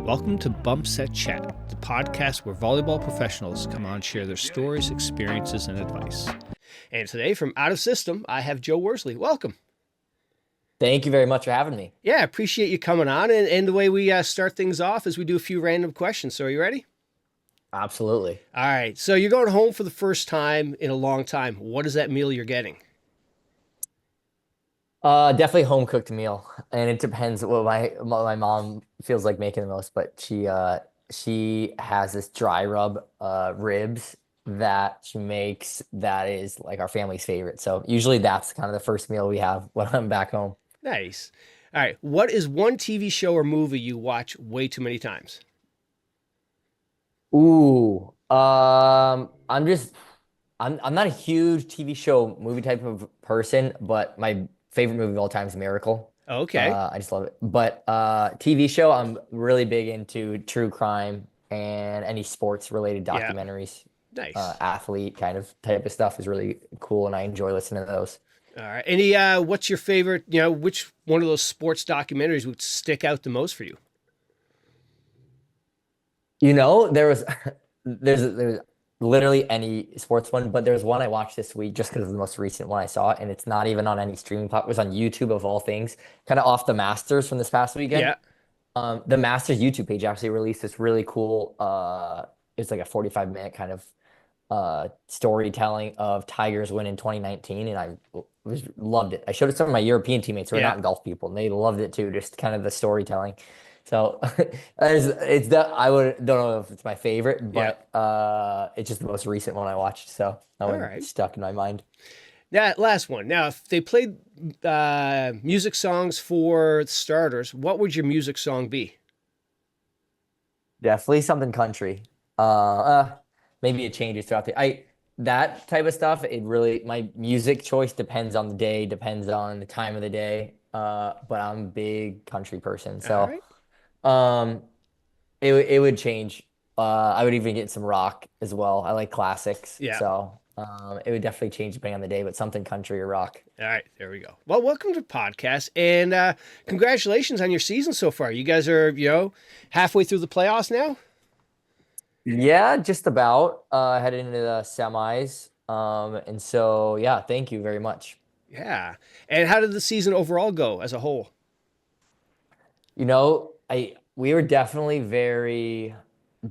Welcome to Bump Set Chat, the podcast where volleyball professionals come on and share their stories, experiences, and advice. And today, from out of system, I have Joe Worsley. Welcome. Thank you very much for having me. Yeah, I appreciate you coming on. And the way we start things off is we do a few random questions. So are you ready? Absolutely. All right. So you're going home for the first time in a long time. What is that meal you're getting? Definitely home cooked meal, and it depends what my mom feels like making the most. But she has this dry rub ribs that she makes that is like our family's favorite. So usually that's kind of the first meal we have when I'm back home. Nice. All right. What is one TV show or movie you watch way too many times? Ooh, I'm not a huge TV show movie type of person, but my favorite movie of all time is Miracle. Okay. I just love it. But TV show, I'm really big into true crime and any sports related Yeah. documentaries. Nice. Athlete kind of type of stuff is really cool, and I enjoy listening to those. All right. What's your favorite, which one of those sports documentaries would stick out the most for you? There was there's literally any sports one, but there's one I watched this week just because of the most recent one I saw, and it's not even on any streaming platform. It was on YouTube of all things, kind of off the Masters from this past weekend. Yeah. The Masters YouTube page actually released this really cool it's like a 45-minute kind of storytelling of Tiger's win in 2019, and loved it. I showed it to some of my European teammates who are Yeah. not golf people, and they loved it too, just kind of the storytelling. So it's that I would don't know if it's my favorite, Yeah. but it's just the most recent one I watched, so that All one right. stuck in my mind. That last one. Now, if they played music songs for starters, what would your music song be? Definitely something country. Maybe it changes throughout the I that type of stuff. It really my music choice depends on the day, depends on the time of the day. But I'm a big country person, All so right. um, it would change. I would even get some rock as well. I like classics, Yeah. so it would definitely change depending on the day, but something country or rock. All right. There we go. Well, welcome to the podcast, and congratulations on your season so far. You guys are, halfway through the playoffs now. Yeah, just about headed into the semis. And so yeah, thank you very much. Yeah. And how did the season overall go as a whole? I we were definitely very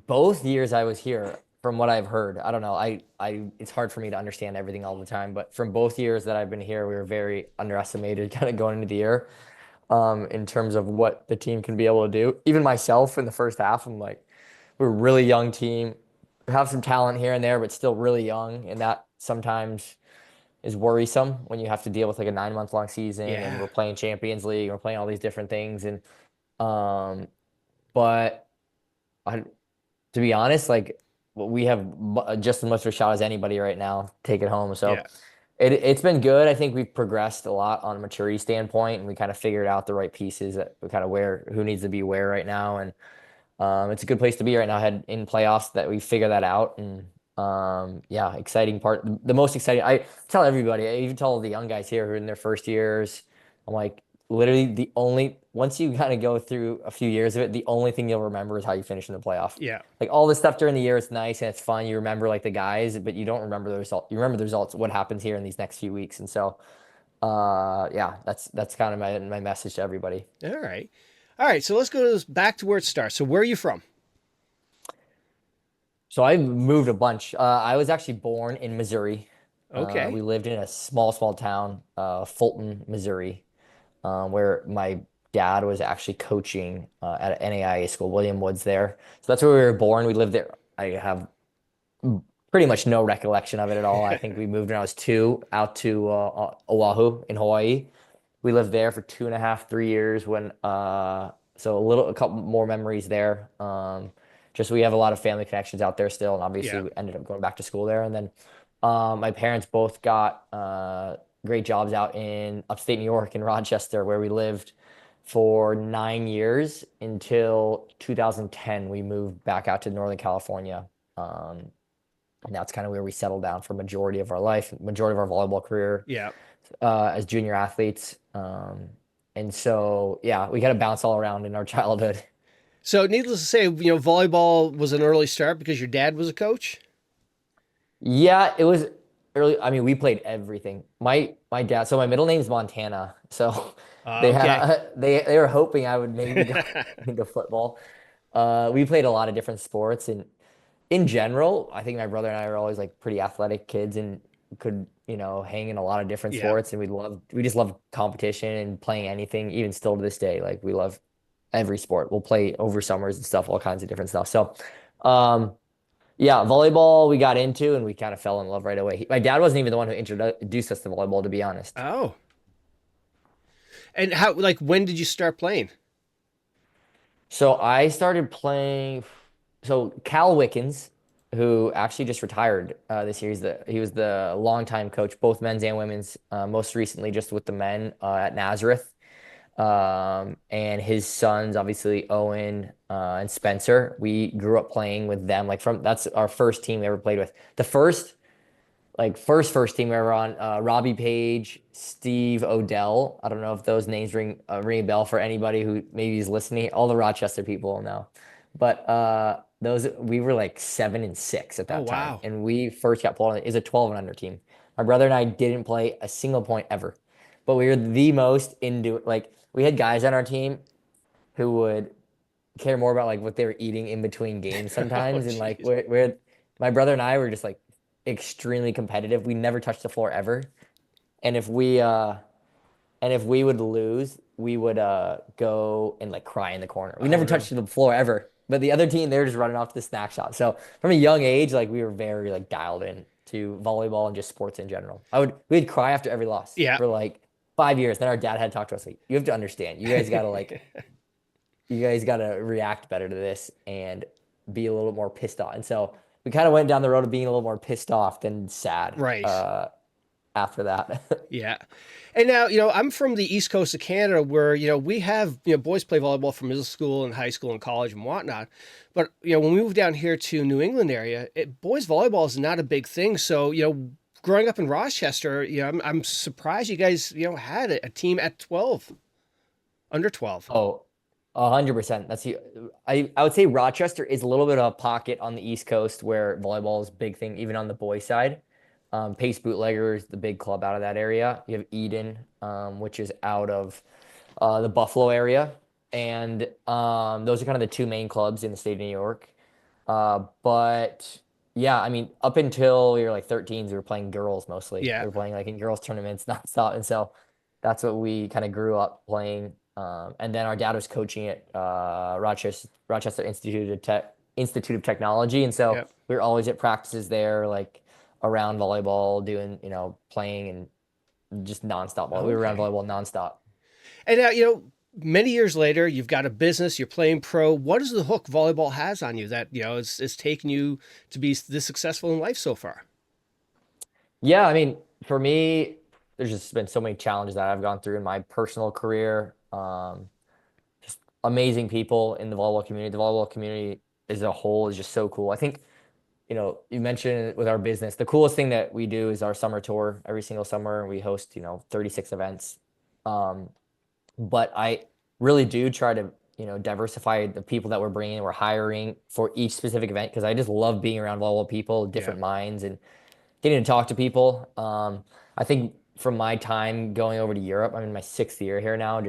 both years I was here, from what I've heard. I don't know. I it's hard for me to understand everything all the time, but from both years that I've been here, we were very underestimated kind of going into the year, in terms of what the team can be able to do. Even myself in the first half, I'm like, we're a really young team. We have some talent here and there, but still really young, and that sometimes is worrisome when you have to deal with like a 9 month long season and Yeah. we're playing Champions League, we're playing all these different things. And um, but I, to be honest, like we have just as much of a shot as anybody right now to take it home. So Yeah. it's been good. I think we've progressed a lot on a maturity standpoint, and we kind of figured out the right pieces that kind of where who needs to be where right now. And it's a good place to be right now. Had in playoffs that we figure that out, and yeah, exciting part. The most exciting. I tell everybody. I even tell the young guys here who are in their first years. I'm like, literally, the only once you kind of go through a few years of it, the only thing you'll remember is how you finish in the playoff. Yeah. Like all this stuff during the year, it's nice and it's fun. You remember like the guys, but you don't remember the result. You remember the results, what happens here in these next few weeks. And so, yeah, that's kind of my message to everybody. All right. All right. So let's go to back to where it starts. So where are you from? So I moved a bunch. I was actually born in Missouri. Okay. We lived in a small town, Fulton, Missouri, where my dad was actually coaching at an NAIA school, William Woods there. So that's where we were born. We lived there. I have pretty much no recollection of it at all. I think we moved when I was two out to Oahu in Hawaii. We lived there for 2.5, 3 years so a couple more memories there. Just we have a lot of family connections out there still, and obviously Yeah. we ended up going back to school there. And then my parents both got great jobs out in upstate New York in Rochester, where we lived for 9 years until 2010. We moved back out to Northern California. And that's kind of where we settled down for majority of our life, majority of our volleyball career Yeah. as junior athletes. And so, yeah, we kind of bounce all around in our childhood. So, needless to say, volleyball was an early start because your dad was a coach. Yeah, it was early. I mean, we played everything. My dad. So my middle name's Montana. So Okay. they were hoping I would maybe go into football. We played a lot of different sports, and in general, I think my brother and I were always like pretty athletic kids and could, hang in a lot of different Yeah. sports. And we just love competition and playing anything, even still to this day. Like we love every sport. We'll play over summers and stuff, all kinds of different stuff. So, um, yeah, volleyball we got into and we kind of fell in love right away. My dad wasn't even the one who introduced us to volleyball, to be honest. Oh. And how, like, when did you start playing? So I started playing. So Cal Wickens, who actually just retired this year, he was the longtime coach, both men's and women's. Most recently, just with the men at Nazareth, and his sons, obviously Owen and Spencer. We grew up playing with them. Like that's our first team we ever played with. The first team we were on, Robbie Page, Steve Odell. I don't know if those names ring a bell for anybody who maybe is listening. All the Rochester people will know. But those we were like 7-6 at Oh, that time, wow. and we first got pulled on. It was a 12 and under team. My brother and I didn't play a single point ever, but we were the most into it. Like we had guys on our team who would care more about like what they were eating in between games Oh, sometimes, and like jeez. we're my brother and I were just like extremely competitive. We never touched the floor ever, and if we would lose, we would go and like cry in the corner. We Oh, never no. touched the floor ever. But the other team, they were just running off to the snack shot. So from a young age, like we were very like dialed in to volleyball and just sports in general. We'd cry after every loss Yeah. for like 5 years. Then our dad had to talk to us like, you have to understand, you guys gotta react better to this and be a little more pissed off. And so we kind of went down the road of being a little more pissed off than sad Right. after that. Yeah. And now, I'm from the East Coast of Canada where, we have, boys play volleyball from middle school and high school and college and whatnot. But, when we moved down here to New England area, boys volleyball is not a big thing. So, growing up in Rochester, I'm surprised you guys, had a team at 12, under 12. Oh, 100%. I would say Rochester is a little bit of a pocket on the East Coast where volleyball is a big thing, even on the boys' side. Pace Bootleggers, the big club out of that area. You have Eden, which is out of the Buffalo area, and those are kind of the two main clubs in the state of New York. But yeah, I mean, up until we were like 13s, we were playing girls mostly. Yeah. We were playing like in girls tournaments nonstop, and so that's what we kind of grew up playing. And then our dad was coaching at Rochester Institute of Technology, and so Yeah. we were always at practices there, like around volleyball, doing playing and just nonstop ball. We were around Okay. volleyball nonstop. And now, many years later, you've got a business, you're playing pro. What is the hook volleyball has on you that, is taking you to be this successful in life so far? Yeah, I mean, for me, there's just been so many challenges that I've gone through in my personal career. Just amazing people in the volleyball community. The volleyball community as a whole is just so cool. I think, you mentioned with our business, the coolest thing that we do is our summer tour every single summer, and we host, 36 events. Um, but I really do try to, diversify the people that we're bringing, we're hiring for each specific event because I just love being around volleyball people, Yeah. different minds, and getting to talk to people. I think from my time going over to Europe, I'm in my 6th year here now.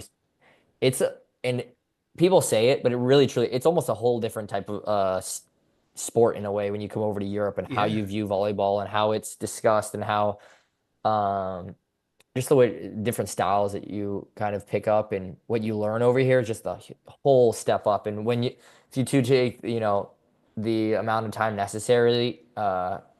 And people say it, but it really truly, it's almost a whole different type of sport in a way when you come over to Europe and how Yeah. you view volleyball and how it's discussed and how um, just the way different styles that you kind of pick up and what you learn over here is just a whole step up. And if you two take, the amount of time necessarily,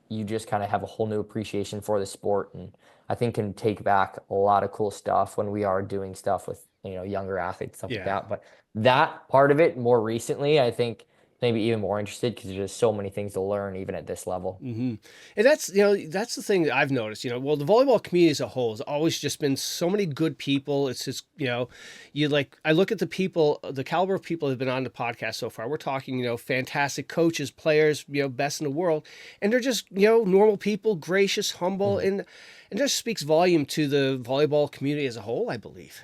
you just kind of have a whole new appreciation for the sport. And I think can take back a lot of cool stuff when we are doing stuff with, younger athletes, stuff like Yeah. that. But that part of it more recently, I think maybe even more interested because there's just so many things to learn even at this level. And that's the thing that I've noticed. Well, the volleyball community as a whole has always just been so many good people. It's just you like I look at the people, the caliber of people that have been on the podcast so far. We're talking fantastic coaches, players, best in the world, and they're just normal people, gracious, humble, Mhm. and just speaks volume to the volleyball community as a whole, I believe.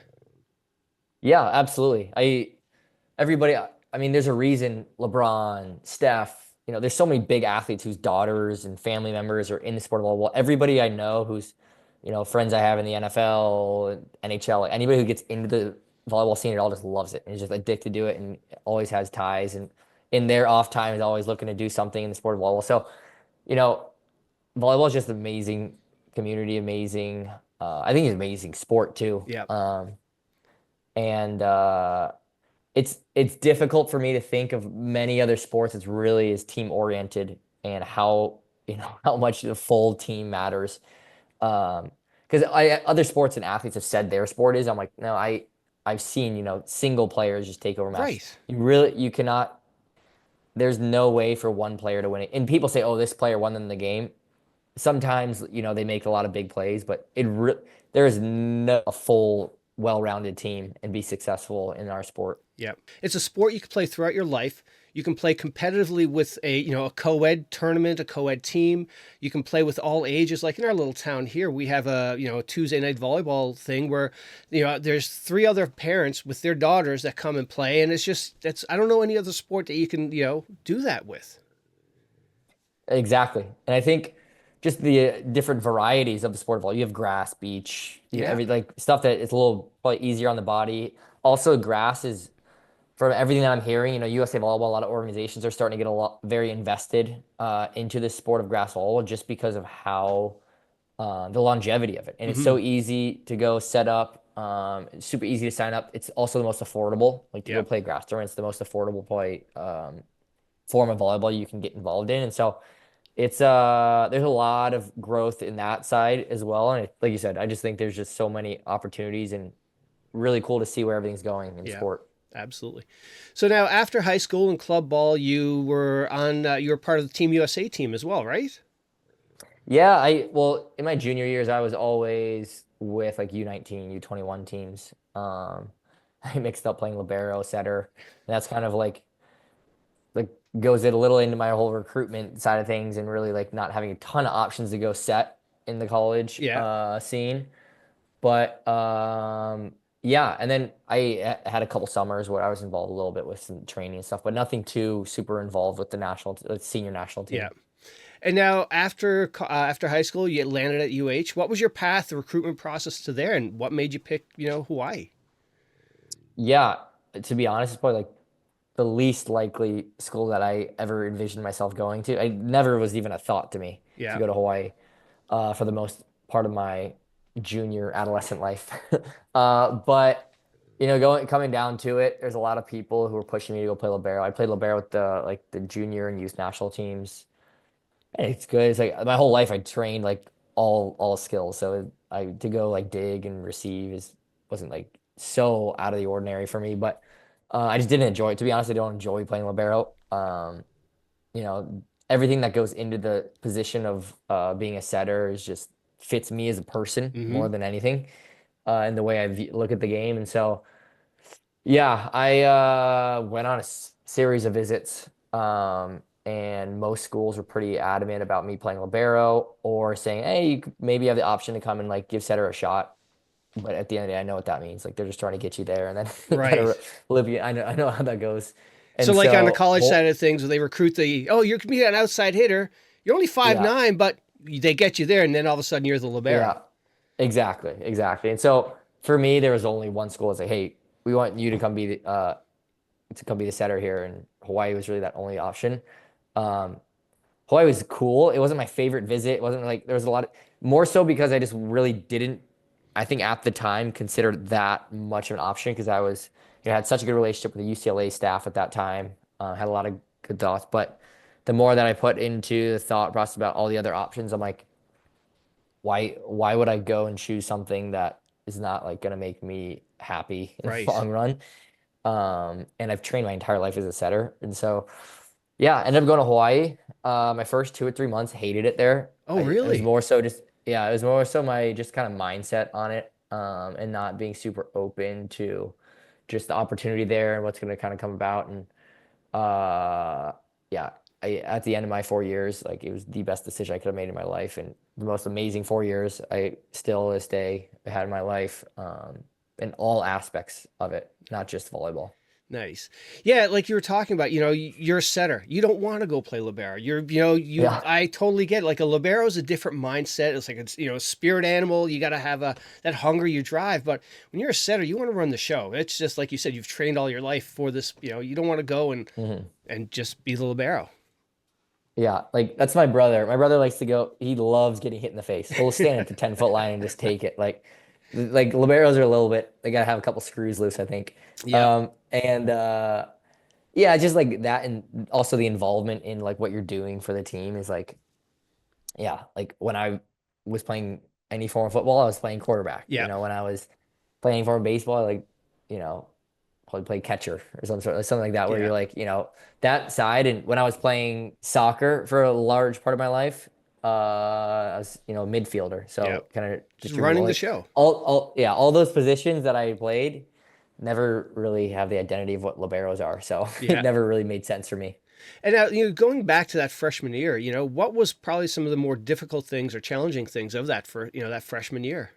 Yeah, absolutely. Everybody. I mean, there's a reason LeBron, Steph, there's so many big athletes whose daughters and family members are in the sport of volleyball. Everybody I know who's, friends I have in the NFL, NHL, like anybody who gets into the volleyball scene at all just loves it and is just addicted to it and always has ties and in their off time is always looking to do something in the sport of volleyball. So, you know, volleyball is just amazing community, amazing. I think it's amazing sport too. Yeah. And it's difficult for me to think of many other sports that's really is team oriented and how how much the full team matters. Because I other sports and athletes have said their sport is. I'm like, no, I've seen single players just take over matches. Right. You cannot. There's no way for one player to win it. And people say, oh, this player won them the game. Sometimes they make a lot of big plays, but there is no a full well-rounded team and be successful in our sport. Yeah. It's a sport you can play throughout your life. You can play competitively with a co-ed tournament, a co-ed team. You can play with all ages. Like in our little town here, we have a Tuesday night volleyball thing where, there's three other parents with their daughters that come and play. And I don't know any other sport that you can, do that with. Exactly. And I think just the different varieties of the sport of volleyball. You have grass, beach, Yeah. every like stuff that is a little probably easier on the body. Also, grass is from everything that I'm hearing, USA Volleyball, a lot of organizations are starting to get a lot very invested into this sport of grass volleyball just because of how the longevity of it. And it's Hmm. so easy to go set up. It's super easy to sign up. It's also the most affordable. Like to go Yeah. play grass tournament, it's the most affordable play form of volleyball you can get involved in. And so it's there's a lot of growth in that side as well. And like you said, I just think there's just so many opportunities and really cool to see where everything's going in Yeah. sport. Absolutely. So now, after high school and club ball, you were part of the Team USA team as well, right? Yeah, well, in my junior years, I was always with like U19, U21 teams. I mixed up playing libero, setter. And that's kind of like goes it a little into my whole recruitment side of things and really like not having a ton of options to go set in the college Yeah. scene. But yeah, and then I had a couple summers where I was involved a little bit with some training and stuff, but nothing too super involved with the senior national Yeah. team. And now, after high school, you landed at UH. What was your path, the recruitment process to there, and what made you pick, Hawaii? Yeah, to be honest, it's probably like the least likely school that I ever envisioned myself going to. I never was even a thought to me to Yeah. go to Hawaii for the most part of my junior adolescent life. But going coming down to it, there's a lot of people who were pushing me to go play libero. I played libero with the junior and youth national teams. And it's good. It's like my whole life I trained like all skills. So I to go like dig and receive is wasn't like so out of the ordinary for me, but I just didn't enjoy it. To be honest, I don't enjoy playing libero. Everything that goes into the position of being a setter is just fits me as a person Mm-hmm. more than anything, and the way look at the game. And so, yeah, I went on a series of visits, and most schools were pretty adamant about me playing libero or saying, "Hey, you could maybe have the option to come and like give setter a shot." But at the end of the day, I know what that means. Like they're just trying to get you there, and then kind Right. of live you. I know how that goes. So, And like on the so, college side of things, they recruit you're gonna be an outside hitter. You're only five yeah, nine, but they get you there, and then all of a sudden you're the libero. yeah, exactly. And so for me, there was only one school that's like, hey, we want you to come be the setter here, and Hawaii was really that only option. Um, Hawaii was cool. It wasn't my favorite visit. It wasn't like there was a lot of more so because I just really didn't, I think at the time consider that much of an option because I was, had such a good relationship with the UCLA staff at that time. Had a lot of good thoughts, but the more that I put into the thought process about all the other options, I'm like, why would I go and choose something that is not like going to make me happy in the Right. long run? And I've trained my entire life as a setter, and so yeah, ended up going to Hawaii. My first 2 or 3 months, hated it there. Oh, It was really? more so just yeah, it was more so my just kind of mindset on it, and not being super open to just the opportunity there and what's going to kind of come about. And uh, yeah, at the end of my 4 years, like it was the best decision I could have made in my life, and the most amazing 4 years I still to this day had in my life, in all aspects of it, not just volleyball. Nice. Yeah, like you were talking about, you're a setter. You don't want to go play libero. Yeah. I totally get it. Like a libero is a different mindset. It's like a spirit animal. You got to have that hunger, you drive. But when you're a setter, you want to run the show. It's just like you said, you've trained all your life for this. You don't want to go Mhm. and just be the libero. Yeah, like that's my brother. My brother likes to go. He loves getting hit in the face. He'll stand at the 10-foot line and just take it. Like liberos are a little bit. They gotta have a couple screws loose, I think. Yep. And yeah, just like that, and also the involvement in like what you're doing for the team is like, yeah, like when I was playing any form of football, I was playing quarterback. Yep. When I was playing any form of baseball, like, you know, probably play catcher or something like that, where Yeah. you're like, that side. And when I was playing soccer for a large part of my life, I was, midfielder. So Yep. kind of Just distributed running the like show. yeah, all those positions that I played never really have the identity of what liberos are. So it Yeah. never really made sense for me. And now, going back to that freshman year, what was probably some of the more difficult things or challenging things of that for, that freshman year?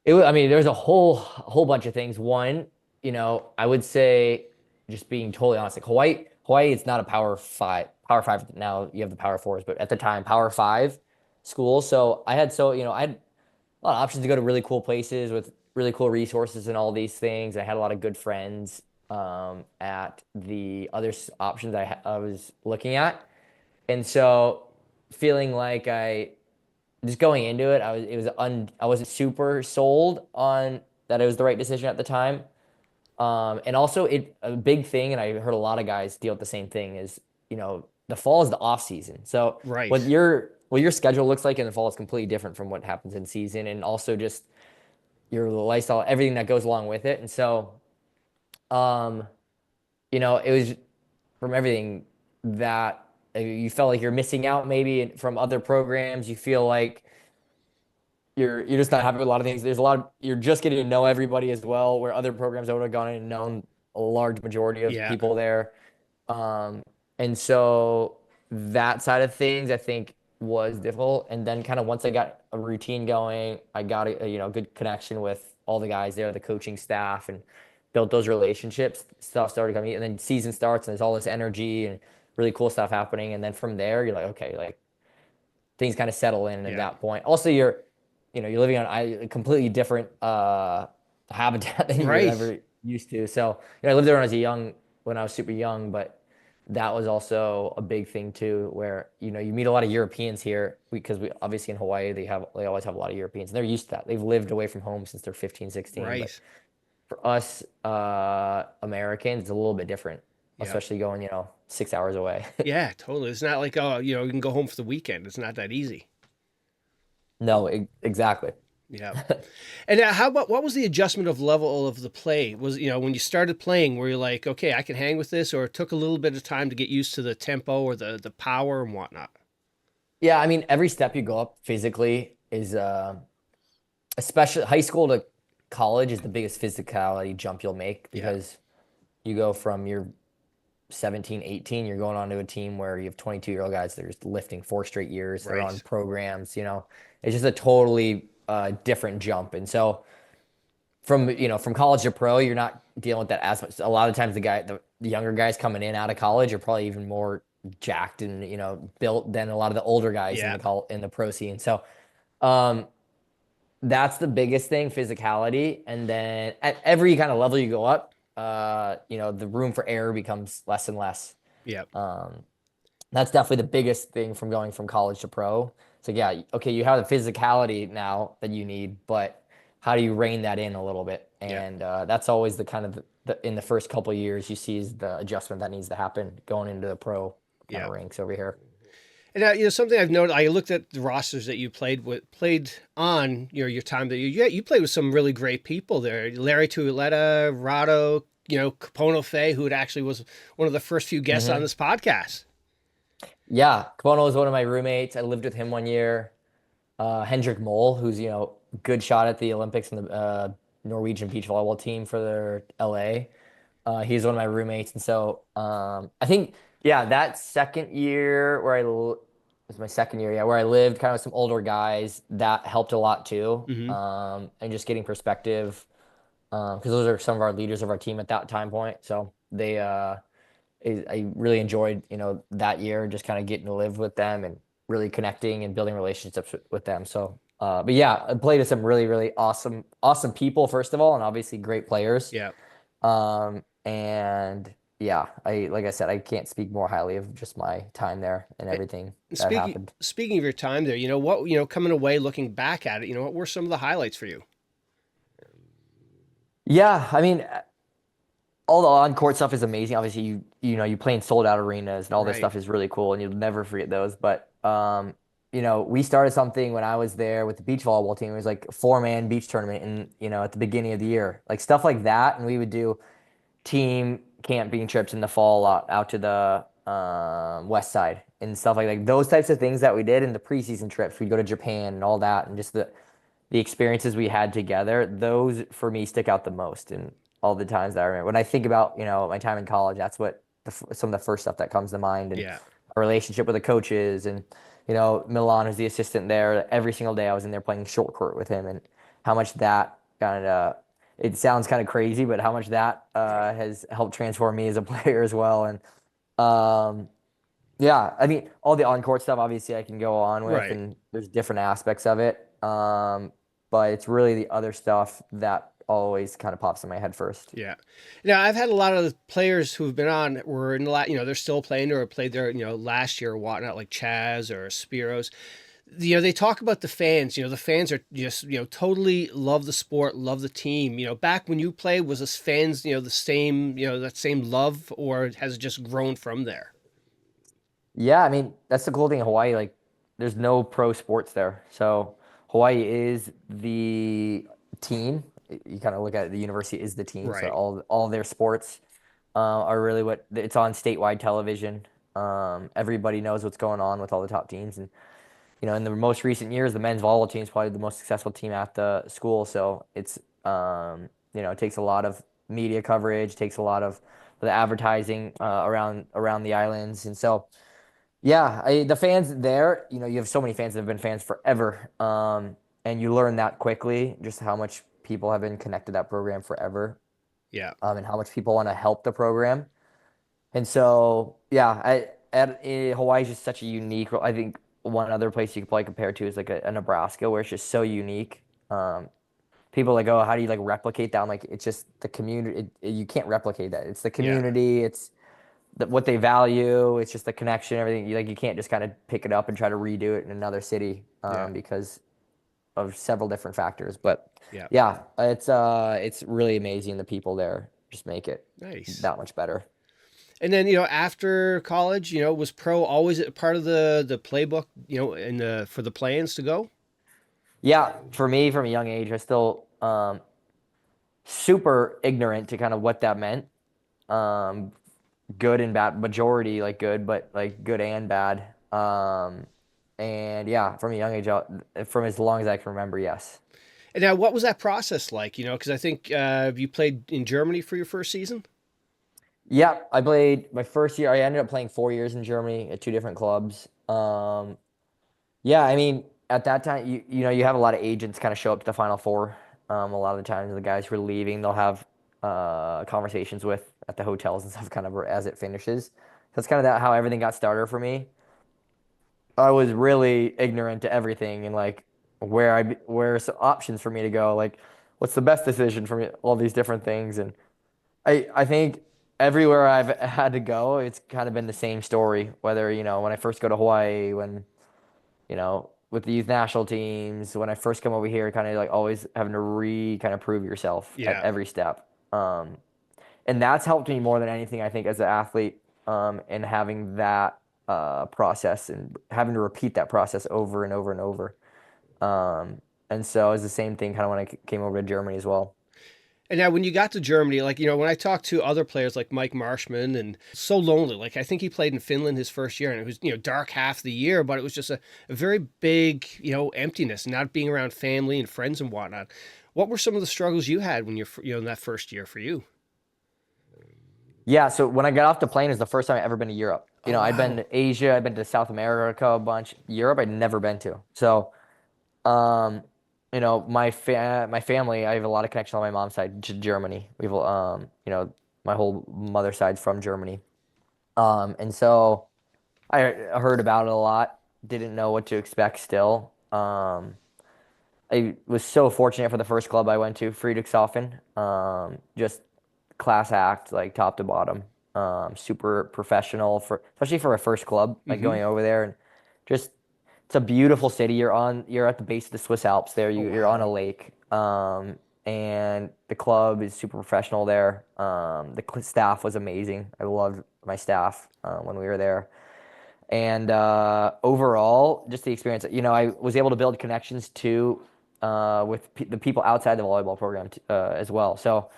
I mean, there's a whole bunch of things. One, I would say, just being totally honest, like Hawaii, it's not a Power Five now. You have the Power Fours, but at the time, Power Five school. So I had a lot of options to go to really cool places with really cool resources and all these things. I had a lot of good friends at the other options I was looking at, and so feeling like I just going into it, I wasn't super sold on that it was the right decision at the time. And also a big thing, and I heard a lot of guys deal with the same thing is, the fall is the off season. So Right. what your schedule looks like in the fall is completely different from what happens in season, and also just your lifestyle, everything that goes along with it. And so, um, it was from everything that you felt like you're missing out maybe from other programs. You feel like you're just not happy with a lot of things. There's a lot of you're just getting to know everybody as well, where other programs I would have gone in and known a large majority of Yeah. people there. Um, and so that side of things I think was difficult. And then kind of once I got a routine going, I got a good connection with all the guys there, the coaching staff, and built those relationships. Stuff started coming, and then season starts, and there's all this energy and really cool stuff happening. And then from there, you're like, okay, like things kind of settle in at Yeah. that point. Also, you're living on a completely different habitat than you're Right. ever used to. So, I lived there when I was super young, but that was also a big thing too, where you meet a lot of Europeans here because we obviously in Hawaii they always have a lot of Europeans and they're used to that. They've lived away from home since they're 15, 16. But Right. for us Americans, it's a little bit different, Yeah. especially going 6 hours away. Yeah, totally. It's not like, oh, you can go home for the weekend. It's not that easy. No, exactly. Yeah. And now how about what was the adjustment of level of the play? Was, when you started playing, were you like, okay, I can hang with this, or it took a little bit of time to get used to the tempo or the power and whatnot? Yeah, I mean, every step you go up physically is, especially high school to college, is the biggest physicality jump you'll make Yeah. because you go from your 17, 18, you're going on to a team where you have 22-year-old guys that are just lifting 4 straight years. They're on Right. programs. It's just a totally different jump. And so from college to pro, you're not dealing with that as much. A lot of times the younger guys coming in out of college are probably even more jacked and built than a lot of the older guys in Yeah. the pro scene. So um, that's the biggest thing, physicality. And then at every kind of level you go up, the room for error becomes less and less. Yeah. Um, that's definitely the biggest thing from going from college to pro. So yeah, okay, you have the physicality now that you need, but how do you rein that in a little bit? Yeah. And that's always the kind of in the first couple of years you see is the adjustment that needs to happen going into the pro kind Yeah. of ranks over here. And now, something I've noted, I looked at the rosters that you played on, your time that you played with some really great people there. Larry Tuileta, Rado, Capono Fay, who actually was one of the first few guests on Hmm. this podcast. Yeah, Kapono was one of my roommates. I lived with him one year. Hendrik Mole, who's good shot at the Olympics and the Norwegian beach volleyball team for their LA. He's one of my roommates, and so I think yeah, that second year it was my second year, yeah, where I lived kind of with some older guys that helped a lot too, Hmm. and just getting perspective because those are some of our leaders of our team at that time point. So I really enjoyed, that year, just kind of getting to live with them and really connecting and building relationships with them. So, but yeah, I played with some really, really awesome people, first of all, and obviously great players. Yeah. And yeah, like I said, I can't speak more highly of just my time there and And everything that speaking happened. speaking of your time there, coming away, looking back at it, what were some of the highlights for you? Yeah, I mean, all the on-court stuff is amazing. Obviously, you play in sold-out arenas and all this Right. stuff is really cool, and you'll never forget those. But we started something when I was there with the beach volleyball team. It was like a four-man beach tournament, and at the beginning of the year, like stuff like that. And we would do team camping trips in the fall out to the west side and stuff like that. Those types of things that we did in the preseason trips. We'd go to Japan and all that, and just the experiences we had together, those for me stick out the most. And all the times that I remember, when I think about, my time in college, that's what some of the first stuff that comes to mind. And Yeah. a relationship with the coaches, and, Milan, who's the assistant there. Every single day I was in there playing short court with him, and how much that kind of, it sounds kind of crazy, but how much that has helped transform me as a player as well. And um, yeah, I mean, all the on-court stuff, obviously, I can go on with, Right. and there's different aspects of it. But it's really the other stuff that always kind of pops in my head first. Yeah. Now, I've had a lot of the players who've been on were in the they're still playing or played there, last year or whatnot, like Chaz or Spiros. They talk about the fans. The fans are just, totally love the sport, love the team. Back when you played, was this fans, the same, that same love, or has it just grown from there? Yeah, I mean, that's the cool thing in Hawaii. Like, there's no pro sports there. So Hawaii is the team. You kind of look at it, the university is the team. So Right. all their sports are really what it's on statewide television. Everybody knows what's going on with all the top teams. And, in the most recent years, the men's volleyball team is probably the most successful team at the school. So it takes a lot of media coverage, takes a lot of the advertising around the islands. And so, yeah, the fans there, you have so many fans that have been fans forever. And you learn that quickly, just how much people have been connected to that program forever, Yeah. and how much people want to help the program. And so, yeah, Hawaii is just such a unique. I think one other place you could probably compare to is like a Nebraska, where it's just so unique. People are like, oh, how do you like replicate that? I'm like, it's just the community. You can't replicate that. It's the Yeah. community. It's what they value. It's just the connection, everything. You can't just kind of pick it up and try to redo it in another city, Yeah. because of several different factors. But Yeah. yeah, it's really amazing. The people there just make it Nice. that much better. And then, after college, was pro always a part of the playbook, in the for the plans to go? Yeah, for me, from a young age, I still super ignorant to kind of what that meant. Um, Good and bad, majority like good, but like good and bad. And yeah, from a young age, from as long as I can remember, yes. And now, what was that process like? Because I think you played in Germany for your first season. Yeah, I played my first year. I ended up playing 4 years in Germany at two different clubs. Yeah, I mean, at that time, you have a lot of agents kind of show up to the Final Four. A lot of the times, the guys who are leaving, they'll have conversations with at the hotels and stuff, kind of as it finishes. That's kind of how everything got started for me. I was really ignorant to everything, and like where's some options for me to go, like what's the best decision for me, all these different things. And I think everywhere I've had to go, it's kind of been the same story. Whether, when I first go to Hawaii, when, with the youth national teams, when I first come over here, kind of like always having to kind of prove yourself at Yeah. every step. And that's helped me more than anything, I think, as an athlete, and having that process and having to repeat that process over and over and over. And so it's the same thing kind of when I came over to Germany as well. And now, when you got to Germany, like, when I talked to other players like Mike Marshman, and so lonely, like, I think he played in Finland his first year, and it was, dark half the year, but it was just a very big, emptiness, not being around family and friends and whatnot. What were some of the struggles you had when you're, in that first year for you? Yeah, so when I got off the plane, it was the first time I'd ever been to Europe. Oh, I'd been wow. to Asia, I'd been to South America a bunch. Europe, I'd never been to. So, um, my family, I have a lot of connection on my mom's side to Germany. My whole mother's side's from Germany. And so I heard about it a lot. Didn't know what to expect still. I was so fortunate for the first club I went to, Friedrichshafen. Just class act, like top to bottom. Super professional especially for a first club, like Mm-hmm. going over there and just it's a beautiful city. You're at the base of the Swiss Alps there. Oh You're on a wow. lake. And the club is super professional there. Staff was amazing. I loved my staff when we were there. And overall, just the experience. I was able to build connections too with the people outside the volleyball program as well. So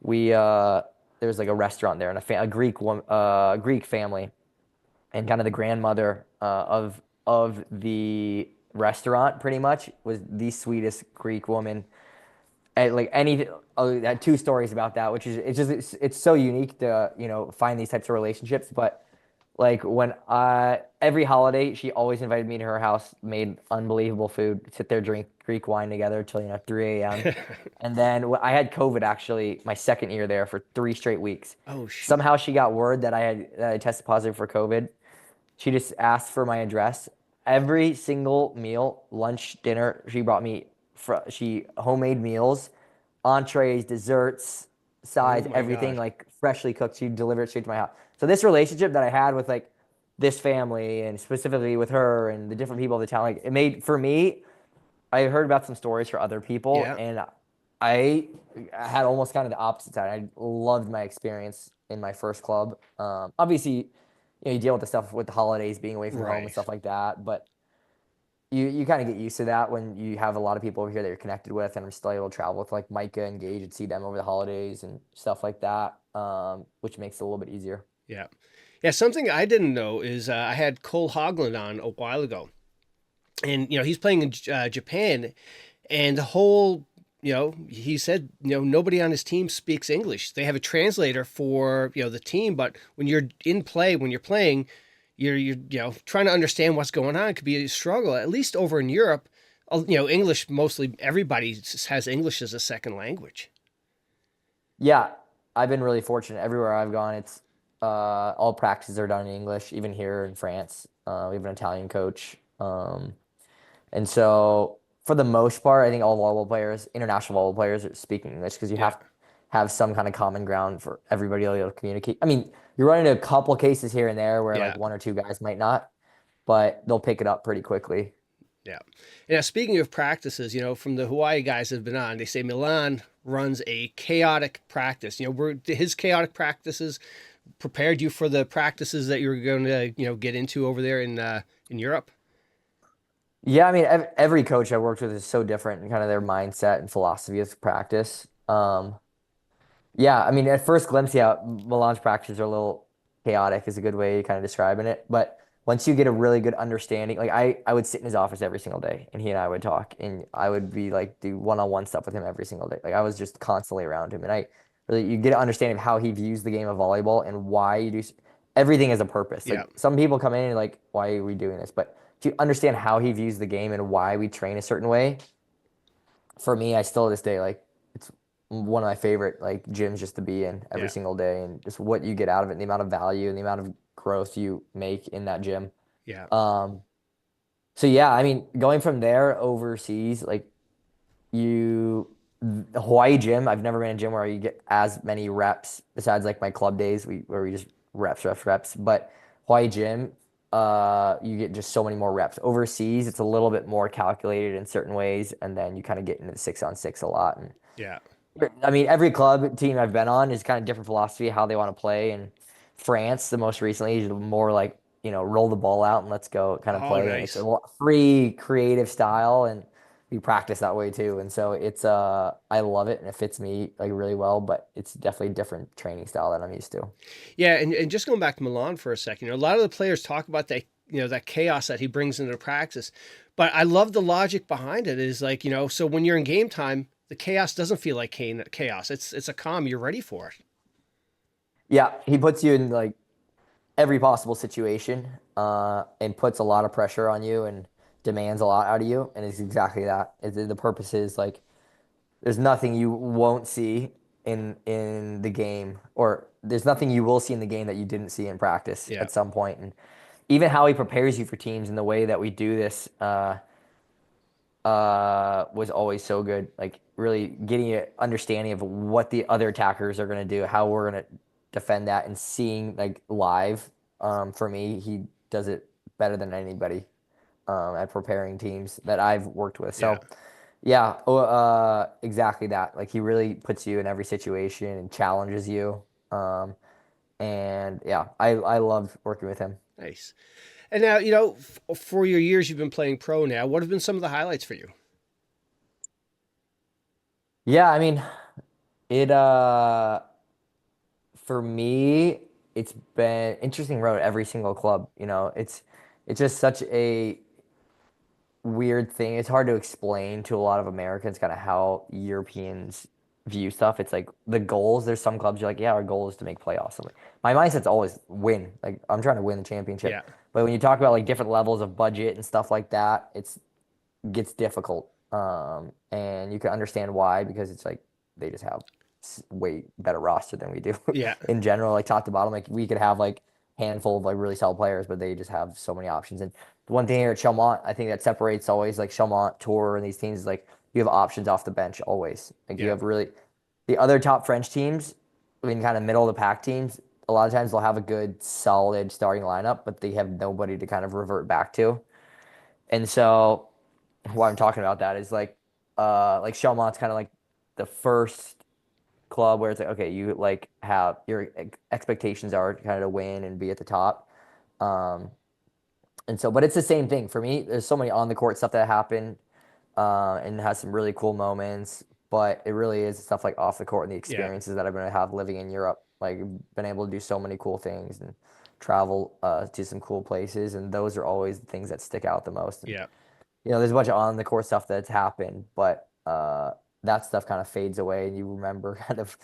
we there was like a restaurant there and a Greek family, and kind of the grandmother of the restaurant pretty much was the sweetest Greek woman. And like any, I had two stories about that, which is it's so unique to find these types of relationships. But like when I every holiday, she always invited me to her house, made unbelievable food, sit there, drink Greek wine together till 3 a.m. And then I had COVID actually my second year there for 3 straight weeks. Oh shoot. Somehow she got word that I tested positive for COVID. She just asked for my address. Every single meal, lunch, dinner, she brought me she homemade meals, entrees, desserts, Oh sides, my everything God. like freshly cooked. She'd deliver it straight to my house. So this relationship that I had with like this family and specifically with her and the different people of the town, like it made for me, I heard about some stories for other people, Yeah. and I had almost kind of the opposite side. I loved my experience in my first club. Obviously, you deal with the stuff with the holidays, being away from home and Right. stuff like that, but you kind of get used to that when you have a lot of people over here that you're connected with, and I'm still able to travel with like Micah and Gage and see them over the holidays and stuff like that, which makes it a little bit easier. Yeah. Yeah. Something I didn't know is I had Cole Hogland on a while ago, and he's playing in Japan, and the whole he said nobody on his team speaks English. They have a translator for the team, but when you're in play, when you're playing, you're trying to understand what's going on. It could be a struggle. At least over in Europe, English mostly everybody has English as a second language. Yeah, I've been really fortunate. Everywhere I've gone, it's all practices are done in English. Even here in France, we have an Italian coach, and so for the most part, I think all volleyball players, international volleyball players, are speaking English because you Yeah. have to have some kind of common ground for everybody to be able to communicate. I mean, you're running a couple cases here and there where Yeah. like one or two guys might not, but they'll pick it up pretty quickly. Yeah. Yeah. Speaking of practices, from the Hawaii guys that have been on, they say Milan runs a chaotic practice. Were his chaotic practices prepared you for the practices that you're going to, get into over there in Europe? Yeah, I mean, every coach I worked with is so different in kind of their mindset and philosophy of practice. Yeah, I mean, at first glimpse, yeah, Milan's practices are a little chaotic is a good way of kind of describing it. But once you get a really good understanding, like I would sit in his office every single day and he and I would talk and I would be like do one-on-one stuff with him every single day. Like I was just constantly around him and you get an understanding of how he views the game of volleyball and why everything has a purpose. Yeah. Like some people come in and like, why are we doing this? But if you understand how he views the game and why we train a certain way, for me, I still to this day like it's one of my favorite like gyms just to be in every Yeah. single day and just what you get out of it, and the amount of value and the amount of growth you make in that gym. Yeah. Um, so yeah, I mean, going from there overseas, like you, the Hawaii gym, I've never been in a gym where you get as many reps besides like my club days where we just reps. But Hawaii gym, you get just so many more reps. Overseas, it's a little bit more calculated in certain ways, and then you kind of get into the 6-on-6 a lot. And Yeah. I mean, every club team I've been on is kind of different philosophy how they want to play. And France, the most recently, is more like roll the ball out and let's go kind of Oh, play. And it's nice. a free, creative style, and we practice that way too. And so it's I love it and it fits me like really well. But it's definitely a different training style that I'm used to. Yeah, and just going back to Milan for a second, a lot of the players talk about that, that chaos that he brings into practice. But I love the logic behind it is like, so when you're in game time, the chaos doesn't feel like chaos. It's a calm, you're ready for it. Yeah, he puts you in like every possible situation and puts a lot of pressure on you. And demands a lot out of you, and it's exactly that. The purpose is like there's nothing you won't see in the game, or there's nothing you will see in the game that you didn't see in practice Yeah. at some point. And even how he prepares you for teams and the way that we do this was always so good. Like really getting an understanding of what the other attackers are going to do, how we're going to defend that, and seeing like live. For me, he does it better than anybody at preparing teams that I've worked with. Yeah. So yeah, exactly that. Like he really puts you in every situation and challenges you. Um, and yeah, I love working with him. Nice. And now, for your years you've been playing pro now, what have been some of the highlights for you? Yeah, I mean, it for me, it's been interesting road every single club. It's just such a weird thing. It's hard to explain to a lot of Americans kind of how Europeans view stuff. It's like the goals. There's some clubs you're like, yeah, our goal is to make playoffs. I'm like, my mindset's always win. Like I'm trying to win the Yeah. championship. But when you talk about like different levels of budget and stuff like that, it's gets difficult. And you can understand why because it's like they just have way better roster than we do Yeah. in general, like top to bottom. Like we could have like handful of like really solid players, but they just have so many options. And the one thing here at Chelmont, I think that separates always like Chelmont, Tour, and these teams is like you have options off the bench always. Like you Yeah. have really the other top French teams, I mean, kind of middle of the pack teams. A lot of times they'll have a good, solid starting lineup, but they have nobody to kind of revert back to. And so why I'm talking about that is like Chelmont's kind of like the first club where it's like okay you like have your expectations are kind of to win and be at the top um and so but it's the same thing for me. There's so many on the court stuff that happen and has some really cool moments, but it really is stuff like off the court and the Yeah. experiences that I've been to have living in Europe, like been able to do so many cool things and travel to some cool places, and those are always the things that stick out the most. And Yeah. there's a bunch of on the court stuff that's happened, but that stuff kind of fades away, and you remember kind of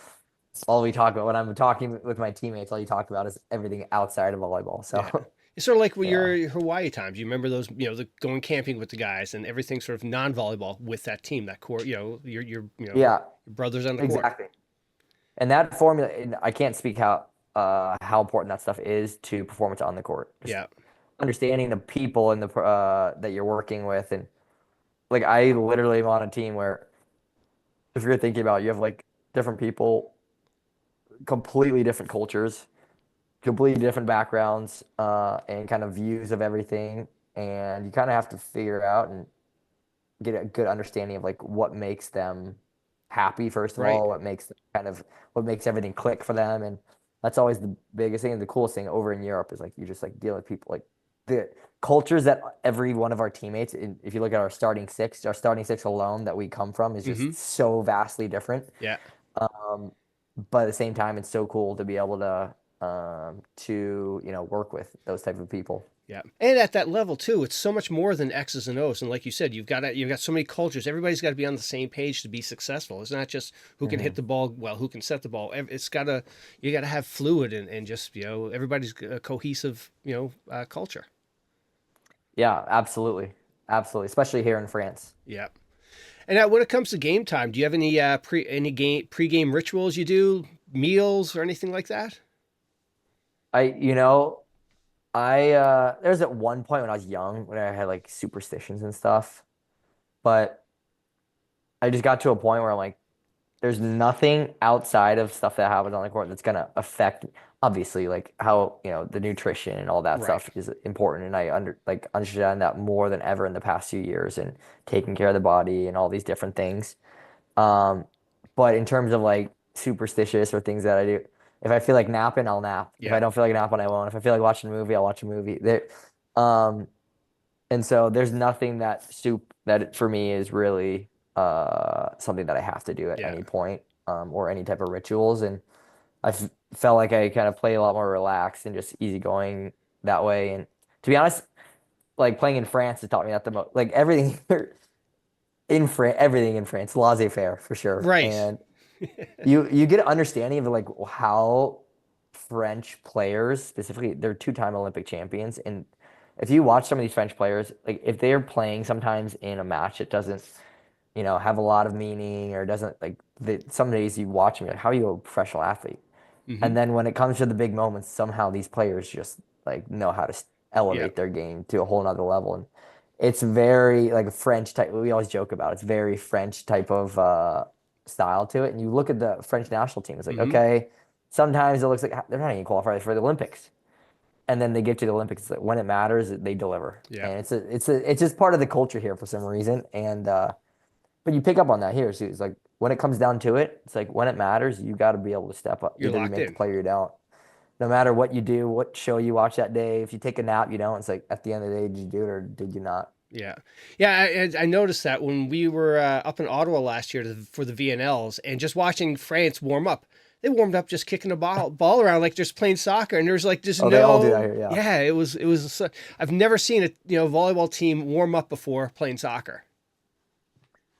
all we talk about when I'm talking with my teammates. All you talk about is everything outside of volleyball. Yeah. So It's sort of like with yeah, your Hawaii times. You remember those, the going camping with the guys and everything sort of non-volleyball with that team, that core, your yeah, brothers on the court. exactly. And that formula, and I can't speak how important that stuff is to performance on the court. Just Yeah. understanding the people and the that you're working with, and like I literally am on a team where if you're thinking about it, you have like different people, completely different cultures, completely different backgrounds, and kind of views of everything. And you kind of have to figure out and get a good understanding of like what makes them happy, first of Right. all, what makes everything click for them. And that's always the biggest thing. And the coolest thing over in Europe is like you just like deal with people like the cultures that every one of our teammates, if you look at our starting six alone that we come from is Mm-hmm. just so vastly different. Yeah. Um, but at the same time, it's so cool to be able to work with those type of people. Yeah. And at that level too, it's so much more than X's and O's. And like you said, you've got so many cultures. Everybody's got to be on the same page to be successful. It's not just who can hit Hmm. the ball well, who can set the ball. It's gotta you gotta have fluid and just everybody's a cohesive culture. Yeah, absolutely, absolutely, especially here in France. Yeah. And now, when it comes to game time, do you have any game pregame rituals you do, meals or anything like that? I, there's at one point when I was young when I had like superstitions and stuff, but I just got to a point where I'm like, there's nothing outside of stuff that happens on the court that's gonna affect obviously like how the nutrition and all that Right. stuff is important, and I understand that more than ever in the past few years, and taking care of the body and all these different things. Um, but in terms of like superstitious or things that I do, if I feel like napping, I'll nap. If I Yeah. don't feel like napping, I won't. If I feel like watching a movie, I'll watch a movie. Um, and so there's nothing that for me is really something that I have to do at Yeah. any point, or any type of rituals. And felt like I kind of play a lot more relaxed and just easygoing that way. And to be honest, like playing in France has taught me that the most. Like everything everything in France, laissez-faire for sure. Right. And you get an understanding of like how French players specifically, they're two-time Olympic champions, and if you watch some of these French players, like if they're playing sometimes in a match that doesn't, have a lot of meaning or doesn't like some days you watch them, you're like, how are you a professional athlete? Hmm. And then when it comes to the big moments, somehow these players just like know how to Yeah. elevate their game to a whole nother level. And it's very like a French type. We always joke about it's very French type of style to it. And you look at the French national team, it's like, Hmm. okay, sometimes it looks like they're not even qualified for the Olympics. And then they get to the Olympics, it's like when it matters, they deliver. Yeah. And it's just part of the culture here for some reason. And but you pick up on that here. So it's like when it comes down to it, it's like when it matters, you got to be able to step up. You're Either you locked make the in. play or you don't. No matter what you do, what show you watch that day, if you take a nap, you don't. It's like at the end of the day, did you do it or did you not? Yeah, yeah. I noticed that when we were up in Ottawa last year for the VNLs, and just watching France warm up, they warmed up just kicking a ball around like just playing soccer, and there's like just Oh, they all do that no. here. Yeah. Yeah, I've never seen a volleyball team warm up before playing soccer.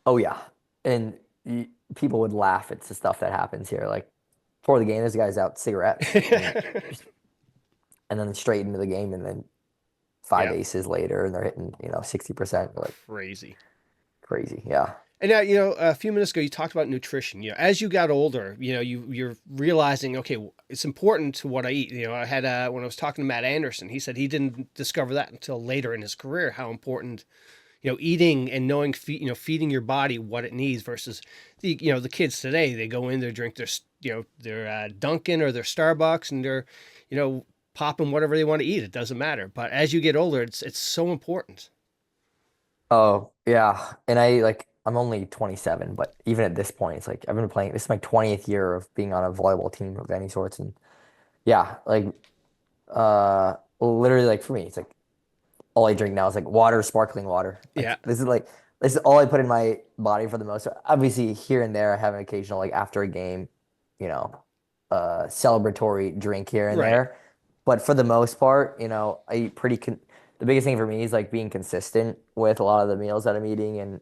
Oh yeah. And people would laugh at the stuff that happens here. Like before the game, this guy's out cigarettes and then straight into the game, and then five Yeah, aces later, and they're hitting 60%. Like crazy. crazy. Yeah. And now, a few minutes ago, you talked about nutrition. As you got older, you're realizing, okay, it's important to what I eat. I had when I was talking to Matt Anderson, he said he didn't discover that until later in his career, how important, eating and knowing, feeding your body what it needs versus the kids today. They go in, they drink their Dunkin' or their Starbucks, and they're, popping whatever they want to eat. It doesn't matter. But as you get older, it's so important. Oh, yeah. And I'm only 27, but even at this point, it's like I've been playing. This is my 20th year of being on a volleyball team of any sorts. And yeah, literally, like for me, it's like all I drink now is like water, sparkling water. Yeah. This is all I put in my body for the most part. Obviously, here and there, I have an occasional, like after a game, you know, celebratory drink here and Right. there. But for the most part, I eat the biggest thing for me is like being consistent with a lot of the meals that I'm eating and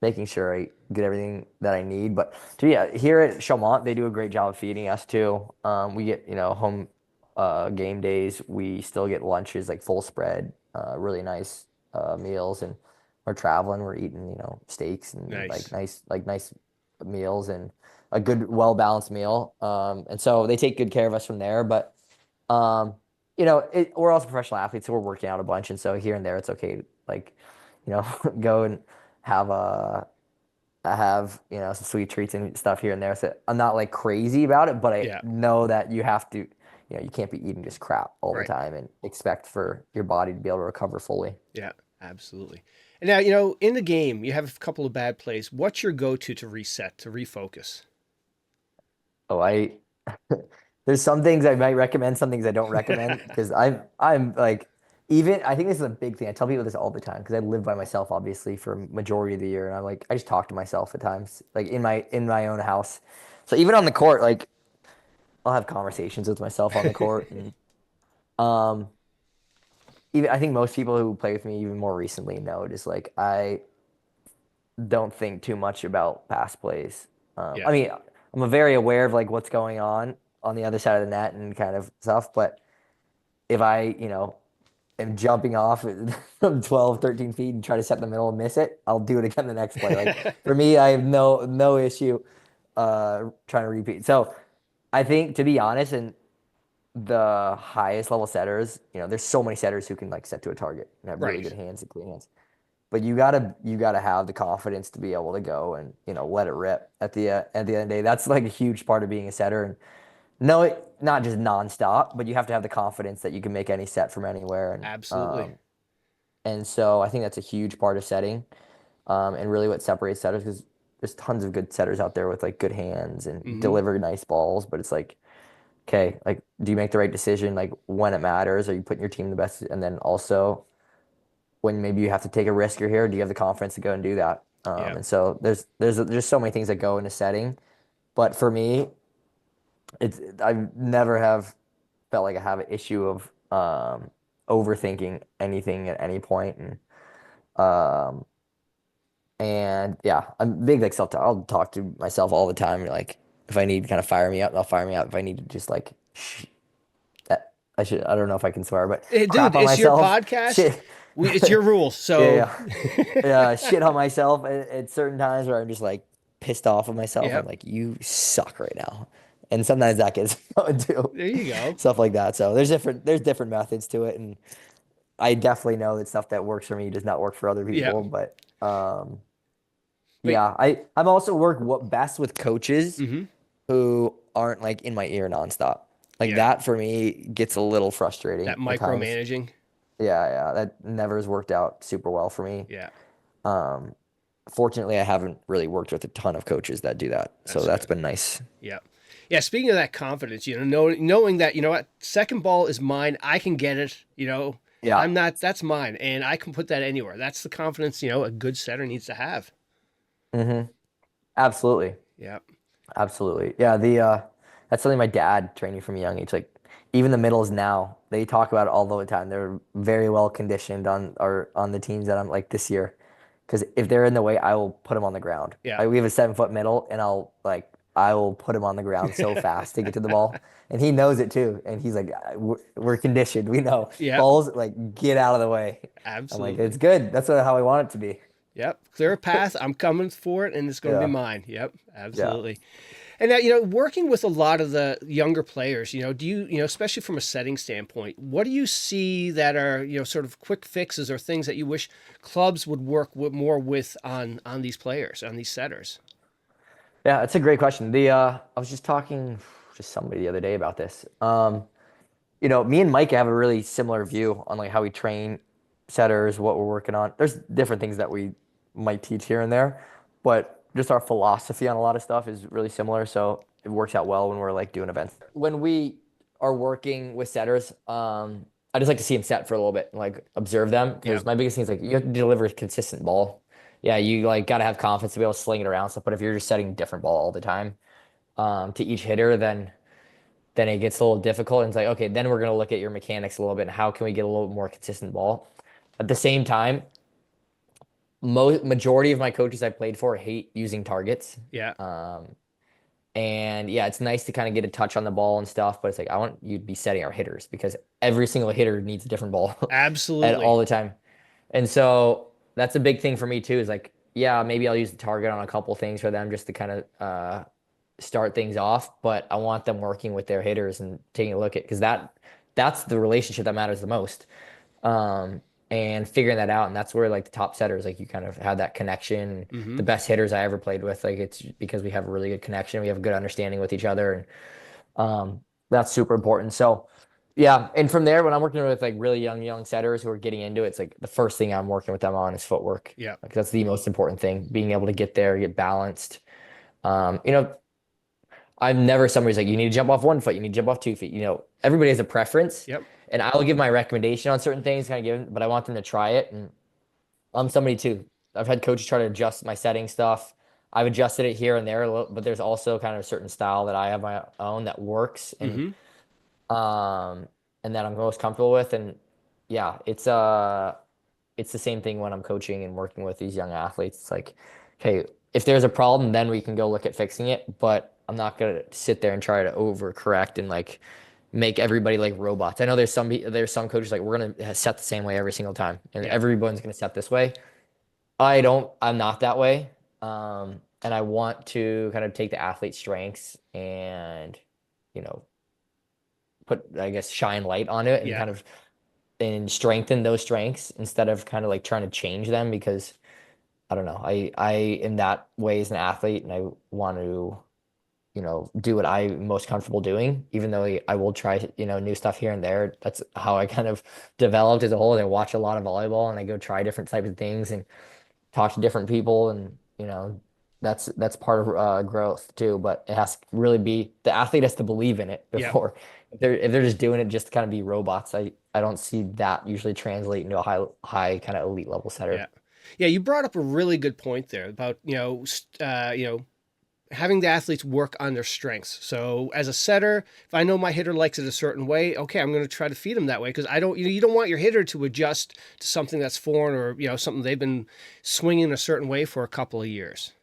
making sure I get everything that I need. But yeah, here at Chaumont, they do a great job of feeding us too. We get, home game days. We still get lunches, like full spread, really nice meals. And we're traveling, we're eating, steaks and Nice. like nice meals and a good, well balanced meal. And so they take good care of us from there. But um, we're also professional athletes, so we're working out a bunch, and so here and there, it's okay to like, go and have some sweet treats and stuff here and there. So I'm not like crazy about it, but I Yeah. know that you have to, you can't be eating just crap all the Right. time and expect for your body to be able to recover fully. Yeah, absolutely. And now, in the game, you have a couple of bad plays. What's your go-to to reset, to refocus? Oh, there's some things I might recommend, some things I don't recommend because I'm like even I think this is a big thing. I tell people this all the time because I live by myself obviously for majority of the year and I just talk to myself at times like in my own house. So even on the court like I'll have conversations with myself on the court and um even I think most people who play with me even more recently know just like I don't think too much about pass plays. Yeah. I mean, I'm very aware of like what's going on the other side of the net and kind of stuff. But if I, am jumping off from 12, 13 feet and try to set the middle and miss it, I'll do it again the next play. Like for me, I have no issue trying to repeat. So I think to be honest, and the highest level setters, there's so many setters who can like set to a target and have really Right. good hands and clean hands. But you gotta have the confidence to be able to go and let it rip at the end of the day. That's like a huge part of being a setter. And no, not just nonstop, but you have to have the confidence that you can make any set from anywhere. Absolutely. And so I think that's a huge part of setting, and really what separates setters because there's tons of good setters out there with like good hands and Hmm. deliver nice balls. But it's like, okay, like do you make the right decision like when it matters? Are you putting your team the best? And then also when maybe you have to take a risk here, do you have the confidence to go and do that? Yeah. And so there's so many things that go into setting. But for me, I never have felt like I have an issue of overthinking anything at any point. Um, and yeah, I'm big like self-talk. I'll talk to myself all the time. Like if I need to kind of fire me up, I'll fire me up. If I need to just like I don't know if I can swear, but Hey, dude, crap on it's your myself. podcast. Shit. It's your rules. Yeah, So, yeah. Yeah, shit on myself at certain times where I'm just like pissed off of myself. I'm yep. like, you suck right now. And sometimes that gets going too. There you go. Stuff like that. So there's different methods to it. And I definitely know that stuff that works for me does not work for other Yep. people. But But, yeah, I've also worked best with coaches hmm who aren't like in my ear nonstop. Like yeah, that for me gets a little frustrating that at times. micromanaging. Yeah, yeah, that never has worked out super well for me. Yeah, Um, Fortunately, I haven't really worked with a ton of coaches that do that, so that's that's good. been nice. Yeah. Yeah. Speaking of that confidence, knowing that, what, second ball is mine, I can get it, Yeah. that's mine and I can put that anywhere. That's the confidence, a good setter needs to have. Hmm. Absolutely. Yeah. Absolutely. Yeah, the that's something my dad trained me from a young age. Like even the middles now, they talk about it all the time. They're very well conditioned on the teams that I'm like this year. Because if they're in the way, I will put them on the ground. Yeah. Like we have a 7 foot middle, and I will put him on the ground so fast to get to the ball, and he knows it too. And he's like, we're conditioned. We know Yep. balls like get out of the way." I'm like, Absolutely. "It's good. That's how I want it to be." Yep. Clear a path. I'm coming for it and it's going to be Yeah, mine. Yep. yeah. Absolutely. And now, working with a lot of the younger players, do you, especially from a setting standpoint, what do you see that are, sort of quick fixes or things that you wish clubs would work more with on these players, on these setters? Yeah, it's a great question. I was just talking to somebody the other day about this. Me and Micah have a really similar view on like how we train setters, what we're working on. There's different things that we might teach here and there, but just our philosophy on a lot of stuff is really similar. So it works out well when we're like doing events. When we are working with setters, I just like to see them set for a little bit and like observe them Yeah. because my biggest thing is like you have to deliver a consistent ball. Yeah, you like got to have confidence to be able to sling it around stuff. But if you're just setting different ball all the time to each hitter, then it gets a little difficult. And it's like, okay, then we're going to look at your mechanics a little bit and how can we get a little more consistent ball. At the same time, majority of my coaches I played for hate using targets. Yeah. Um, and yeah, it's nice to kind of get a touch on the ball and stuff, but it's like I want you to be setting our hitters because every single hitter needs a different ball at Absolutely. all the time. And so that's a big thing for me too, is like, yeah, maybe I'll use the target on a couple things for them just to kind of start things off, but I want them working with their hitters and taking a look at because that's the relationship that matters the most. Um, and figuring that out, and that's where like the top setters, like you kind of have that connection. Hmm. The best hitters I ever played with, like it's because we have a really good connection, we have a good understanding with each other, and that's super important. So yeah, and from there, when I'm working with like really young setters who are getting into it, it's like the first thing I'm working with them on is footwork. Yeah. Like that's the most important thing, being able to get there, get balanced. You know, I'm never somebody's like, you need to jump off 1 foot, you need to jump off 2 feet. Everybody has a preference, Yep. and I'll give my recommendation on certain things, kind of give, but I want them to try it. And I'm somebody too. I've had coaches try to adjust my setting stuff. I've adjusted it here and there a little, but there's also kind of a certain style that I have my own that works Hmm. um and that I'm most comfortable with. And yeah, it's the same thing when I'm coaching and working with these young athletes. It's like, okay, if there's a problem, then we can go look at fixing it. But I'm not gonna sit there and try to overcorrect and like make everybody like robots. I know there's some coaches like we're gonna set the same way every single time, and Yeah. everyone's gonna set this way. I'm not that way. And I want to kind of take the athlete's strengths and you know I guess shine light on it and Yeah. kind of and strengthen those strengths instead of kind of like trying to change them because I don't know. I in that way as an athlete and I want to, do what I'm most comfortable doing, even though I will try, new stuff here and there. That's how I kind of developed as a whole. I watch a lot of volleyball and I go try different types of things and talk to different people and, that's part of growth too, but it has to really be the athlete has to believe in it Yeah. before if they're just doing it just to kind of be robots. I don't see that usually translate into a high kind of elite level Yeah. setter. Yeah. You brought up a really good point there about, having the athletes work on their strengths. So as a setter, if I know my hitter likes it a certain way, okay, I'm going to try to feed them that way because I don't, you don't want your hitter to adjust to something that's foreign or, something they've been swinging a certain way for a couple of years.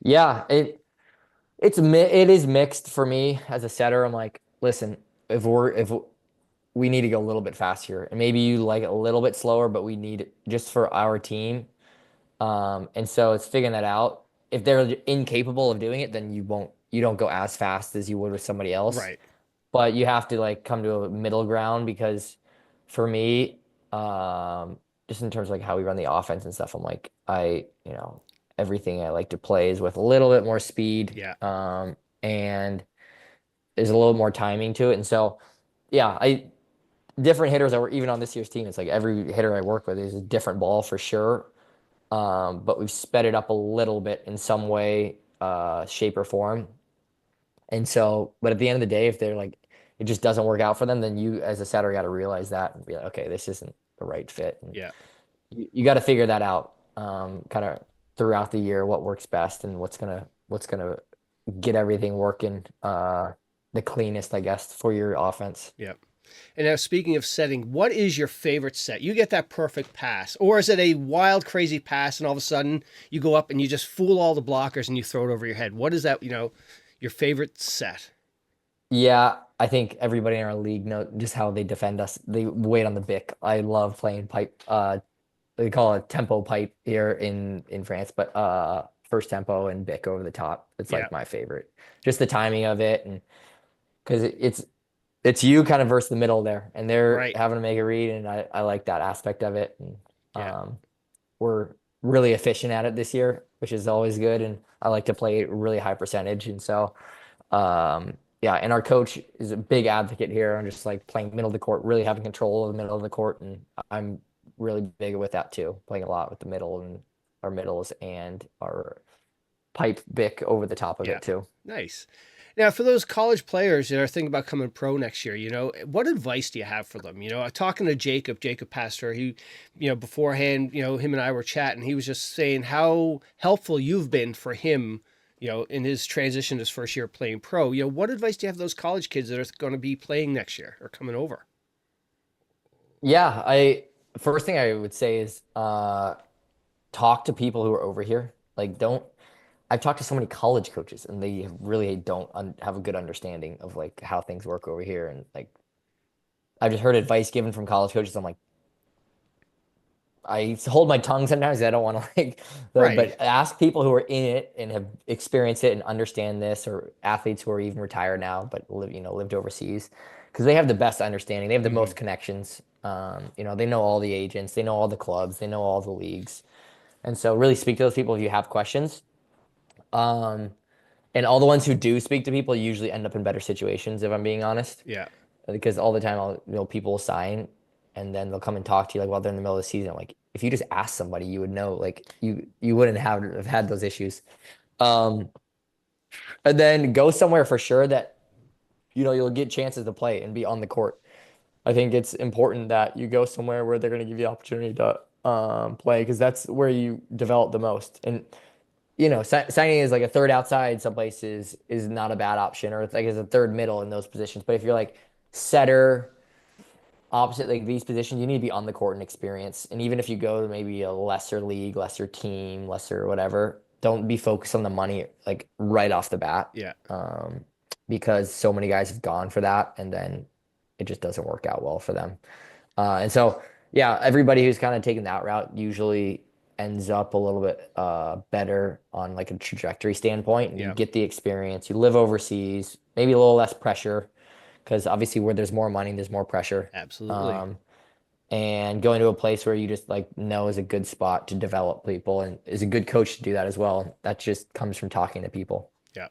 Yeah, it is mixed for me as a setter. I'm like, listen, if we need to go a little bit faster, and maybe you like it a little bit slower, but we need it just for our team. And so it's figuring that out. If they're incapable of doing it, then you don't go as fast as you would with somebody else. Right. But you have to like come to a middle ground because for me, just in terms of like how we run the offense and stuff, I'm like, everything I like to play is with a little bit more speed, Yeah. and there's a little more timing to it. And so, yeah, different hitters that were even on this year's team. It's like every hitter I work with is a different ball for sure. But we've sped it up a little bit in some way, shape or form. And so, but at the end of the day, if they're like, it just doesn't work out for them, then you as a setter got to realize that and be like, okay, this isn't the right fit. And Yeah. you got to figure that out, kind of throughout the year, what works best and what's gonna get everything working, the cleanest, I guess, for your offense. Yeah. And now, speaking of setting, what is your favorite set? You get that perfect pass, or is it a wild, crazy pass, and all of a sudden you go up and you just fool all the blockers and you throw it over your head? What is that? Your favorite set? Yeah, I think everybody in our league know just how they defend us. They wait on the bick. I love playing pipe. They call it tempo pipe here in France, but first tempo and bick over the top. It's Yeah. like my favorite. Just the timing of it, and because it's you kind of versus the middle there, and they're Right. having to make a read, and I like that aspect of it. And Yeah. we're really efficient at it this year, which is always good. And I like to play really high percentage, and so. Yeah, and our coach is a big advocate here on just like playing middle of the court, really having control of the middle of the court, and I'm really big with that too, playing a lot with the middle and our middles and our pipe bick over the top of Yeah. it too. Nice. Now, for those college players that are thinking about coming pro next year, what advice do you have for them? Talking to Jacob Pastor, beforehand, him and I were chatting. He was just saying how helpful you've been for him, in his transition his first year playing pro. What advice do you have for those college kids that are going to be playing next year or coming over? Yeah, I first thing I would say is talk to people who are over here. Like don't I've talked to so many college coaches and they really don't have a good understanding of like how things work over here, and like I've just heard advice given from college coaches. I'm like, I hold my tongue sometimes. I don't want to like, Right. but ask people who are in it and have experienced it and understand this, or athletes who are even retired now but lived overseas, because they have the best understanding. They have the Hmm. most connections. They know all the agents, they know all the clubs, they know all the leagues, and so really speak to those people if you have questions. Um, and all the ones who do speak to people usually end up in better situations, if I'm being honest, Yeah. because all the time people will sign and then they'll come and talk to you like while they're in the middle of the season. Like if you just ask somebody, you would know, like you wouldn't have had those issues. Um, and then go somewhere for sure that you'll get chances to play and be on the court. I think it's important that you go somewhere where they're going to give you the opportunity to play, because that's where you develop the most. And signing is like a third outside some places is not a bad option, or it's like as a third middle in those positions. But if you're like setter, opposite like these positions, you need to be on the court and experience. And even if you go to maybe a lesser league, lesser team, lesser whatever, don't be focused on the money like right off the bat. Yeah. Um, because so many guys have gone for that and then it just doesn't work out well for them. And so, yeah, everybody who's kind of taken that route usually ends up a little bit better on like a trajectory standpoint. And you Yeah. get the experience, you live overseas, maybe a little less pressure, because obviously where there's more money, there's more pressure. Absolutely. Um, and going to a place where you just like know is a good spot to develop people and is a good coach to do that as well. That just comes from talking to people. Yeah.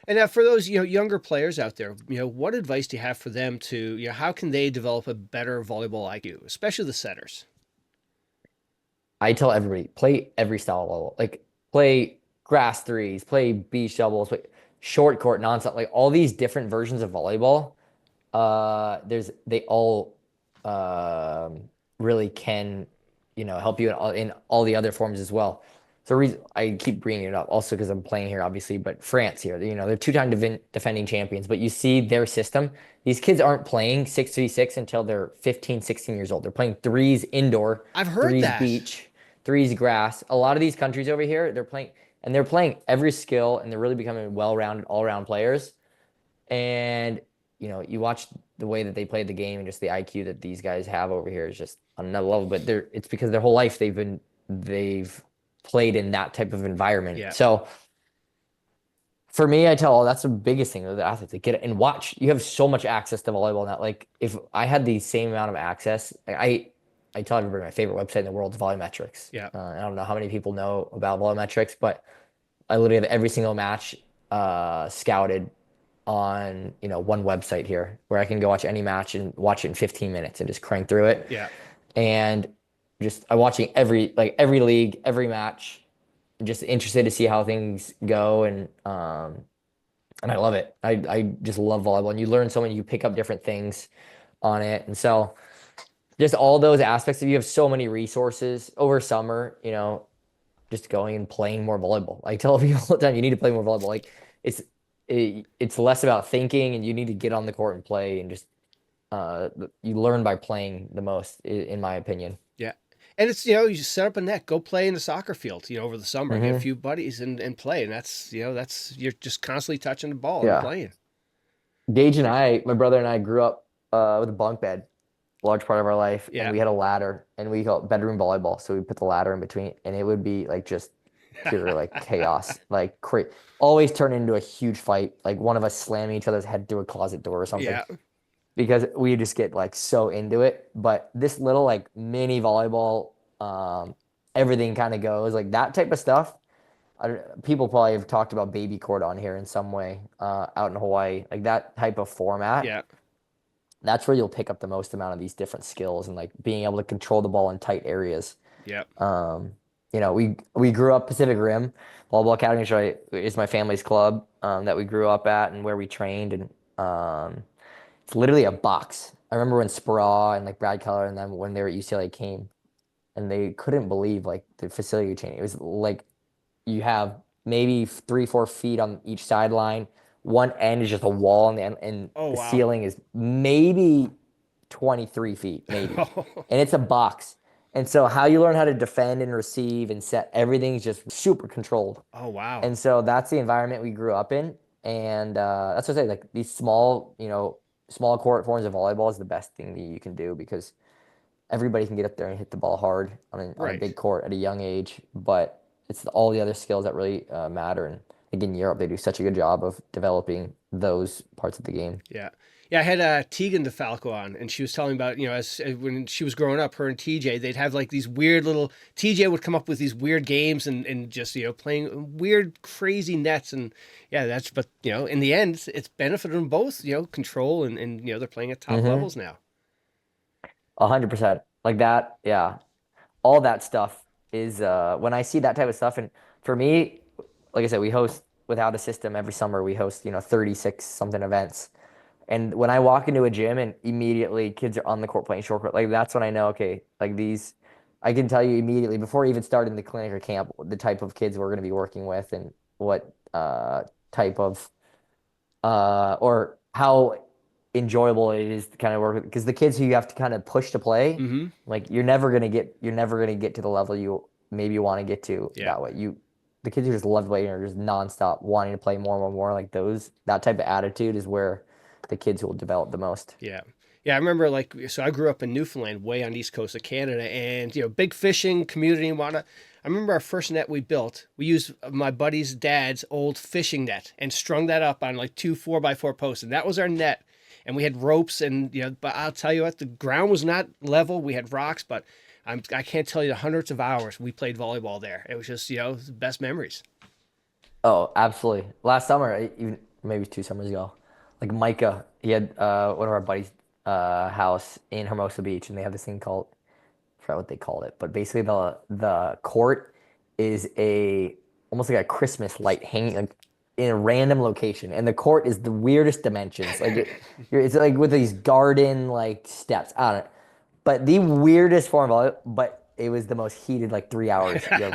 And now for those, younger players out there, what advice do you have for them to, how can they develop a better volleyball IQ, especially the setters? I tell everybody, play every style of volleyball. Like play grass threes, play beach doubles, play short court, nonstop, like all these different versions of volleyball. They all really can, help you in all the other forms as well. So reason I keep bringing it up also because I'm playing here, obviously, but France here, they're two-time defending champions, but you see their system. These kids aren't playing 6v6 until they're 15, 16 years old. They're playing threes indoor, I've heard threes that. beach, threes grass. A lot of these countries over here, they're playing every skill and they're really becoming well-rounded, all-round players. And you watch the way that they played the game and just the IQ that these guys have over here is just on another level. But it's because their whole life they've played in that type of environment. Yeah. So for me, I tell that's the biggest thing with the athletes. Like, get it and watch. You have so much access to volleyball now. Like if I had the same amount of access, I tell everybody my favorite website in the world is Volumetrics. Yeah. I don't know how many people know about Volumetrics, but I literally have every single match scouted on one website here where I can go watch any match and watch it in 15 minutes and just crank through it. Yeah. And just I'm watching every league, every match, just interested to see how things go and I love it. I just love volleyball and you learn so many, you pick up different things on it. And so just all those aspects of you have so many resources over summer, just going and playing more volleyball. I tell people all the time, you need to play more volleyball. Like it's it's less about thinking, and you need to get on the court and play, and just you learn by playing the most, in my opinion. Yeah. And it's, you just set up a net, go play in the soccer field, over the summer, get a Hmm. few buddies and play. And that's, you're just constantly touching the ball and Yeah. playing. Gage and my brother and I grew up with a bunk bed, a large part of our life, and Yeah. we had a ladder, and we called it bedroom volleyball. So we put the ladder in between, and it would be like just pure like chaos, like always turn into a huge fight, like one of us slamming each other's head through a closet door or something, Yeah. because we just get like so into it. But this little like mini volleyball, everything kind of goes like that type of stuff. People probably have talked about baby court on here in some way, out in Hawaii, like that type of format. Yeah. That's where you'll pick up the most amount of these different skills and like being able to control the ball in tight areas. Yeah. Um, we grew up Pacific Rim Volleyball Academy, is my family's club, that we grew up at and where we trained, and it's literally a box. I remember when Sprawa and like Brad Keller and them, when they were at UCLA, came, and they couldn't believe like the facility change. It was like you have maybe 3, 4 feet on each sideline. One end is just a wall, and Oh, the wow. ceiling is maybe 23 feet, maybe. And it's a box. And so how you learn how to defend and receive and set, everything's just super controlled. Oh, wow. And so that's the environment we grew up in. And that's what I say, like these small court forms of volleyball is the best thing that you can do, because everybody can get up there and hit the ball hard on a Right. big court at a young age. But it's all the other skills that really matter. And again, Europe, they do such a good job of developing those parts of the game. Yeah. Yeah, I had Tegan DeFalco on, and she was telling about, as when she was growing up, her and TJ, they'd have like these weird little, TJ would come up with these weird games and just, playing weird, crazy nets. And yeah, but, in the end, it's benefited them both, control and they're playing at top Mm-hmm. levels now. 100%. Like that, yeah. All that stuff is when I see that type of stuff. And for me, like I said, we host without a system every summer. We host 36 something events. And when I walk into a gym and immediately kids are on the court playing short court, like that's when I know, okay, like these, I can tell you immediately before even starting the clinic or camp, the type of kids we're going to be working with, and what type of or how enjoyable it is to kind of work with. Because the kids who you have to kind of push to play, Mm-hmm. like you're never gonna get to the level you maybe want to get to Yeah. that way. The kids who just love playing are just nonstop wanting to play more and more and more. Like that type of attitude is where the kids will develop the most. Yeah. Yeah, I remember so I grew up in Newfoundland, way on the east coast of Canada, and big fishing community and whatnot. I remember our first net we built. We used my buddy's dad's old fishing net and strung that up on like 2 4x4 posts, and that was our net. And we had ropes, and but I'll tell you what, the ground was not level. We had rocks, but I can't tell you the hundreds of hours we played volleyball there. It was just the best memories. Oh, absolutely. Last summer, even maybe 2 summers ago, like Micah, he had one of our buddies' house in Hermosa Beach, and they have this thing called, I forgot what they called it, but basically the court is a almost like a Christmas light hanging like, in a random location, and the court is the weirdest dimensions. Like it's like with these garden like steps. I don't know, but the weirdest form of it. But it was the most heated like 3 hours. You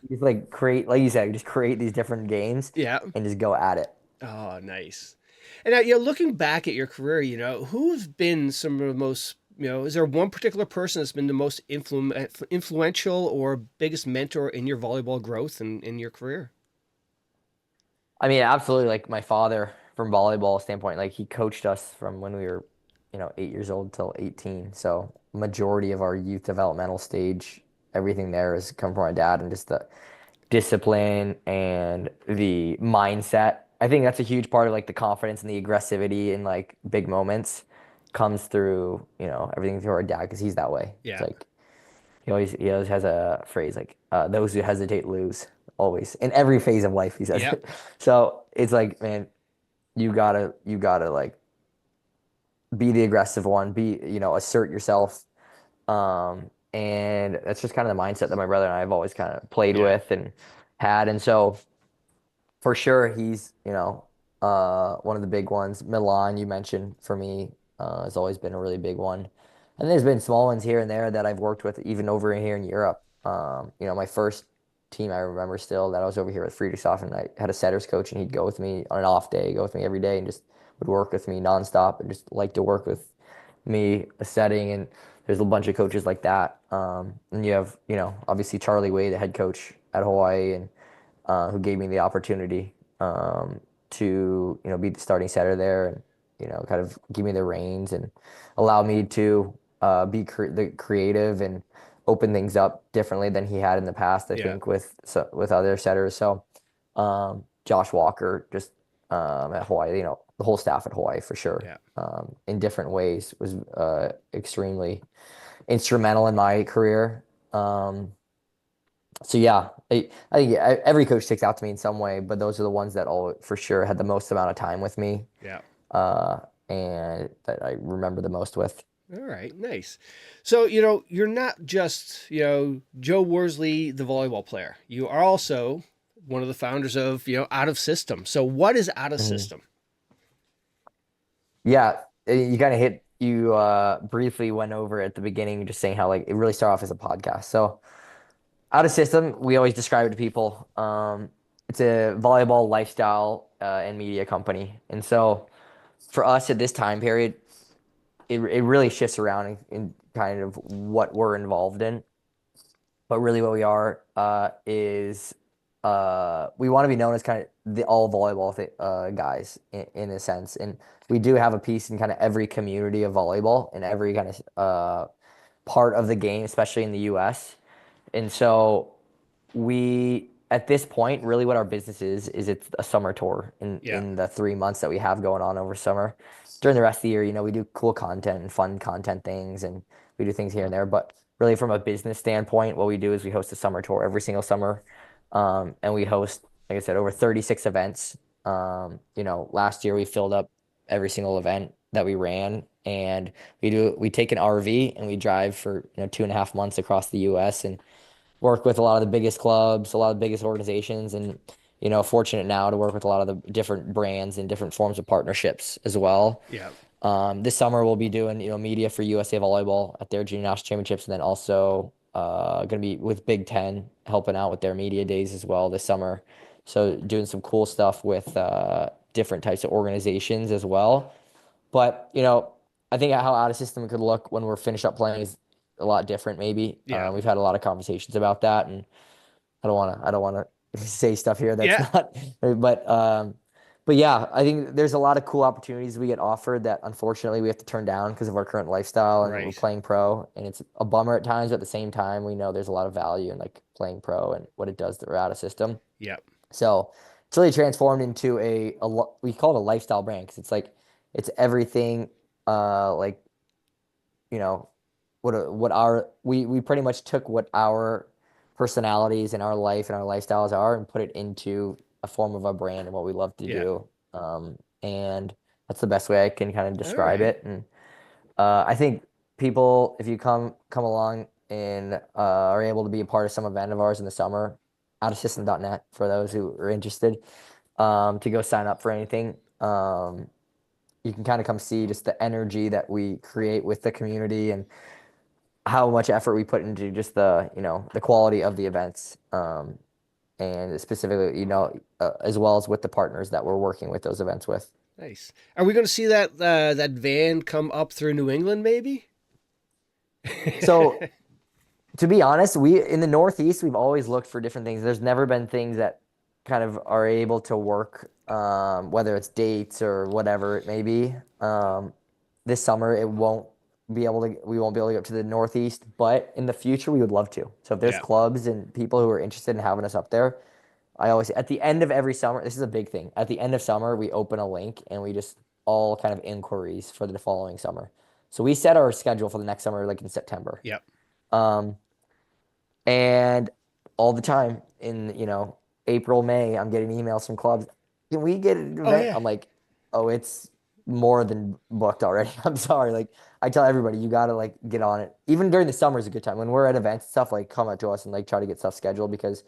just like create, like you said, you just create these different games Yeah. and just go at it. Oh, nice. And looking back at your career, who's been some of the most, is there one particular person that's been the most influential or biggest mentor in your volleyball growth and in your career? I mean, absolutely. Like my father. from volleyball standpoint, like he coached us from when we were, 8 years old till 18. So majority of our youth developmental stage, everything there has come from my dad and just the discipline and the mindset. I think that's a huge part of like the confidence and the aggressivity in like big moments comes through, everything through our dad because he's that way. It's Yeah. like he always has a phrase like those who hesitate lose always in every phase of life he says Yep. it. So it's like, man, you gotta like be the aggressive one, assert yourself. And that's just kind of the mindset that my brother and I have always kind of played Yeah. with and had. And so for sure, he's, one of the big ones. Milan, you mentioned for me, has always been a really big one. And there's been small ones here and there that I've worked with, even over here in Europe. My first team I remember still that I was over here with Friedrichshafen, and I had a setters coach, and he'd go with me on an off day, go with me every day, and just would work with me nonstop, and just like to work with me a setting. And there's a bunch of coaches like that. And you have, obviously Charlie Way, the head coach at Hawaii, and who gave me the opportunity to be the starting setter there, and kind of give me the reins and allow me to the creative and open things up differently than he had in the past. I Yeah. think with other setters. So Josh Walker just at Hawaii, the whole staff at Hawaii for sure. Yeah. In different ways was extremely instrumental in my career. So yeah, I think every coach sticks out to me in some way, but those are the ones that all for sure had the most amount of time with me, Yeah. uh, and that I remember the most with. All right, nice. So, you're not just, Joe Worsley, the volleyball player. You are also one of the founders of, Out of System. So, what is Out of Mhm. System? Yeah, you kind of you briefly went over at the beginning, just saying how like it really started off as a podcast. So out of system, we always describe it to people. It's a volleyball lifestyle and media company, and so for us at this time period, it really shifts around in kind of what we're involved in. But really, what we are is we want to be known as kind of the all volleyball guys in a sense, and we do have a piece in kind of every community of volleyball and every kind of part of the game, especially in the U.S. And so we at this point really what our business is it's a summer tour in Yeah. in the 3 months that we have going on over summer. During the rest of the year, we do cool content and fun content things, and we do things here and there, but really from a business standpoint, what we do is we host a summer tour every single summer. And we host, like I said, over 36 events. Last year we filled up every single event that we ran, and we take an RV and we drive for 2.5 months across the US and work with a lot of the biggest clubs, a lot of the biggest organizations, and fortunate now to work with a lot of the different brands and different forms of partnerships as well. Yeah. This summer we'll be doing media for USA Volleyball at their junior national championships, and then also going to be with Big Ten helping out with their media days as well this summer. So doing some cool stuff with different types of organizations as well. But I think how out of system could look when we're finished up playing is a lot different. Maybe Yeah. we've had a lot of conversations about that, and I don't want to say stuff here that's Yeah. not. But yeah, I think there's a lot of cool opportunities we get offered that unfortunately we have to turn down because of our current lifestyle and we're Right. playing pro, and it's a bummer at times. But at the same time, we know there's a lot of value in like playing pro and what it does to out of system. Yeah. So it's really transformed into we call it a lifestyle brand because it's everything. Like you know, what our we pretty much took what our personalities and our life and our lifestyles are and put it into a form of a brand and what we love to Yeah. do. And that's the best way I can kind of All describe right. it. And I think people, if you come along and are able to be a part of some event of ours in the summer, outofsystem.net for those who are interested, to go sign up for anything. You can kind of come see just the energy that we create with the community and how much effort we put into just the quality of the events. And specifically, as well as with the partners that we're working with those events with. Nice. Are we going to see that van come up through New England, maybe? So to be honest, we in the Northeast, we've always looked for different things. There's never been things that kind of are able to work whether it's dates or whatever it may be. This summer it won't we won't be able to go to the Northeast, but in the future we would love to. So if there's Yeah. clubs and people who are interested in having us up there, I always at the end of every summer, this is a big thing. At the end of summer, we open a link and we just all kind of inquiries for the following summer. So we set our schedule for the next summer like in September. Yep. Um, and all the time in, April, May, I'm getting emails from clubs. Can we get an Oh event? yeah. I'm like, oh, it's more than booked already. I'm sorry. Like I tell everybody, you gotta like get on it. Even during the summer is a good time. When we're at events and stuff, like come up to us and like try to get stuff scheduled because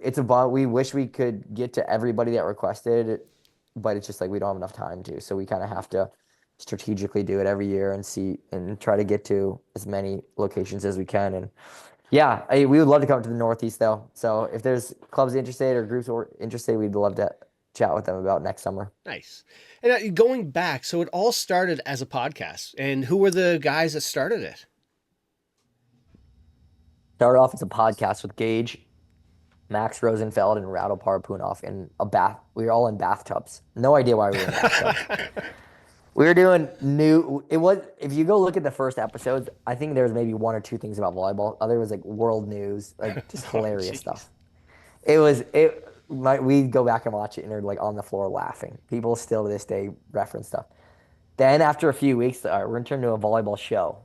it's about we wish we could get to everybody that requested it, but it's just like we don't have enough time to. So we kind of have to strategically do it every year and see and try to get to as many locations as we can. And yeah, we would love to come to the Northeast though. So if there's clubs interested or groups or interested, we'd love to chat with them about next summer. Nice. And going back, so it all started as a podcast. And who were the guys that started it? Started off as a podcast with Gage, Max Rosenfeld, and Rattle Parapunov in a bath. We were all in bathtubs. No idea why we were in bathtubs. We were doing it was, if you go look at the first episodes, I think there was maybe one or two things about volleyball. Other was like world news, like just Oh, hilarious jeez. stuff. We'd go back and watch it and they're like on the floor laughing. People still to this day reference stuff. Then after a few weeks, all right, we're gonna turn to a volleyball show.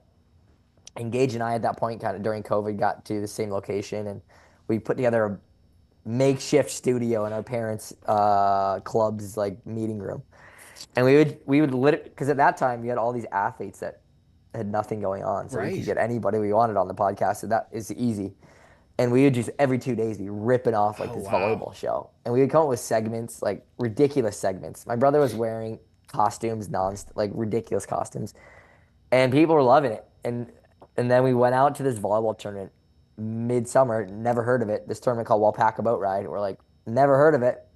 And Gage and I at that point, kind of during COVID, got to the same location and we put together a makeshift studio in our parents' club's like meeting room. And we would literally, because at that time you had all these athletes that had nothing going on, so we could Right. get anybody we wanted on the podcast. So that is easy. And we would just every 2 days be ripping off like Oh this wow. volleyball show, and we would come up with segments like ridiculous segments. My brother was wearing costumes, like ridiculous costumes, and people were loving it. And then we went out to this volleyball tournament midsummer. Never heard of it. This tournament called Walpaca Boat Ride. We're like, never heard of it,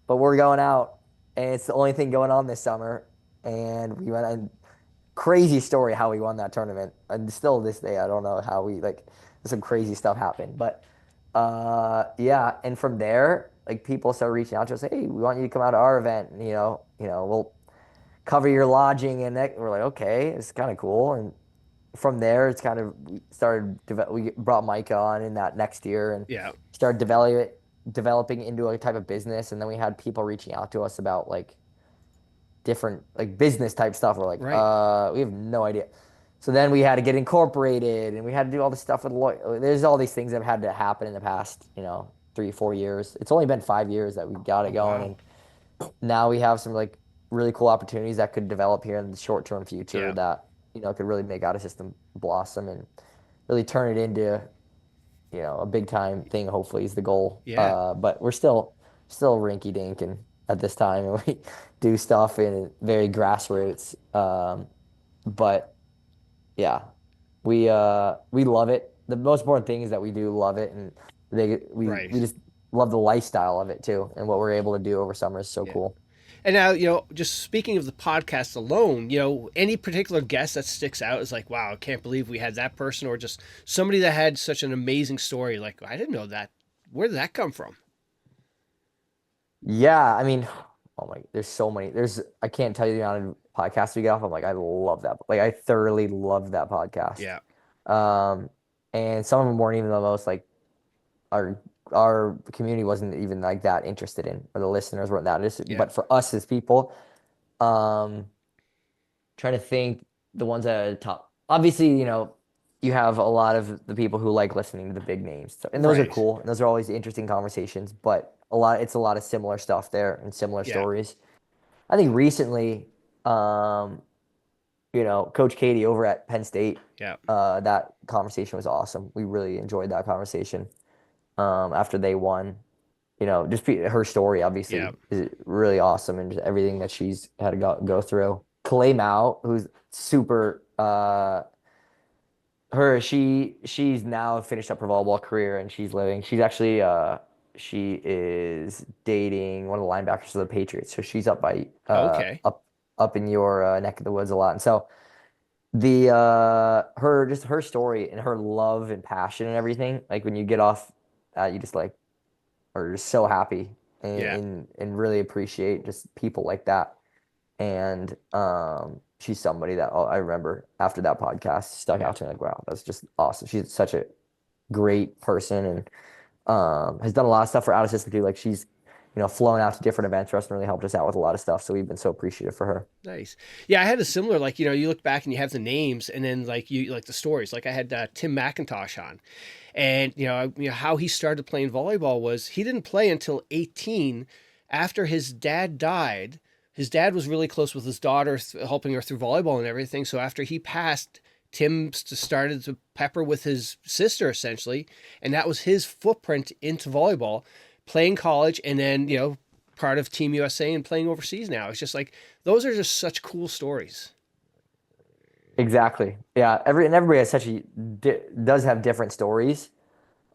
but we're going out, and it's the only thing going on this summer. And we went and crazy story how we won that tournament. And still this day, I don't know how we like. Some crazy stuff happened, but yeah. And from there, like people started reaching out to us, hey, we want you to come out to our event, and we'll cover your lodging, and that we're like, okay, it's kind of cool. And from there, it's kind of we started. We brought Micah on in that next year and Yeah. started developing into a type of business. And then we had people reaching out to us about like different like business type stuff. We're like, Right. we have no idea. So then we had to get incorporated and we had to do all this stuff with there's all these things that have had to happen in the past, 3, 4 years. It's only been 5 years that we got Oh it going, wow. and now we have some like really cool opportunities that could develop here in the short term future Yeah. that could really make out a system blossom and really turn it into a big time thing. Hopefully, is the goal. Yeah. But we're still rinky dink and at this time, and we do stuff in very grassroots. But yeah, we love it. The most important thing is that we do love it, and we Right. just love the lifestyle of it too, and what we're able to do over summer is so Yeah. cool. And now, just speaking of the podcast alone, any particular guest that sticks out is like, wow, I can't believe we had that person, or just somebody that had such an amazing story. Like, I didn't know that. Where did that come from? Yeah, I mean, oh my, there's so many. I can't tell you the amount of podcasts we get off. I'm like, I love that. Like, I thoroughly love that podcast. Yeah. Um, and some of them weren't even the most like our our community wasn't even like that interested in, or the listeners weren't that interested. Yeah. But for us as people, um, trying to think the ones that are top. Obviously, you have a lot of the people who like listening to the big names, so, and those are Right. cool, and those are always interesting conversations. But it's a lot of similar stuff there and similar Yeah. stories. I think recently, um, Coach Katie over at Penn State, Yeah. that conversation was awesome. We really enjoyed that conversation. After they won, her story Yeah. obviously is really awesome, and just everything that she's had to go through. Kalei Mao, who's super, she's now finished up her volleyball career and she's actually she is dating one of the linebackers of the Patriots, so she's up by Okay. up in your neck of the woods a lot. And so her story and her love and passion and everything, like when you get off, you just like are just so happy. Yeah. and really appreciate just people like that. And she's somebody that I remember after that podcast stuck Yeah. out to me like, wow, that's just awesome. She's such a great person and has done a lot of stuff for out of system too. Like she's, flown out to different events for us and really helped us out with a lot of stuff. So we've been so appreciative for her. Nice. Yeah, I had a similar, like, you look back and you have the names and then like you like the stories. Like I had Tim McIntosh on, and how he started playing volleyball was he didn't play until 18 after his dad died. His dad was really close with his daughter, helping her through volleyball and everything. So after he passed, Tim started to pepper with his sister essentially, and that was his footprint into volleyball, playing college, and then part of Team USA and playing overseas now. It's just like those are just such cool stories. Exactly. Yeah. Everybody has does have different stories.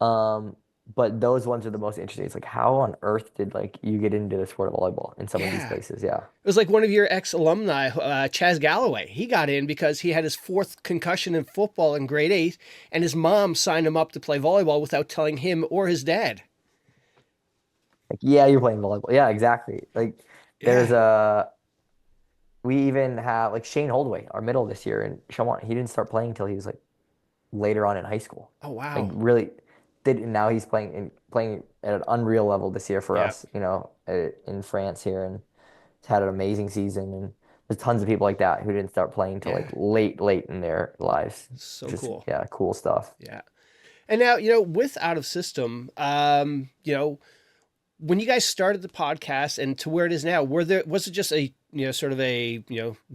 Um, but those ones are the most interesting. It's like, how on earth did like you get into the sport of volleyball in some of these Yeah. places? Yeah. It was like one of your ex alumni, Chaz Galloway. He got in because he had his fourth concussion in football in grade eight, and his mom signed him up to play volleyball without telling him or his dad. Like, yeah, you're playing volleyball. Yeah, exactly. Like there's Yeah. we even have like Shane Holdaway, our middle this year, and Shawan, he didn't start playing until he was like later on in high school. Oh, Like wow. really did and now he's playing at an unreal level this year for Yeah. us, in France here and he's had an amazing season and there's tons of people like that who didn't start playing till like Yeah. late in their lives. So Just cool. yeah, cool stuff. Yeah. And now, with Out of System, when you guys started the podcast and to where it is now, was it just a sort of a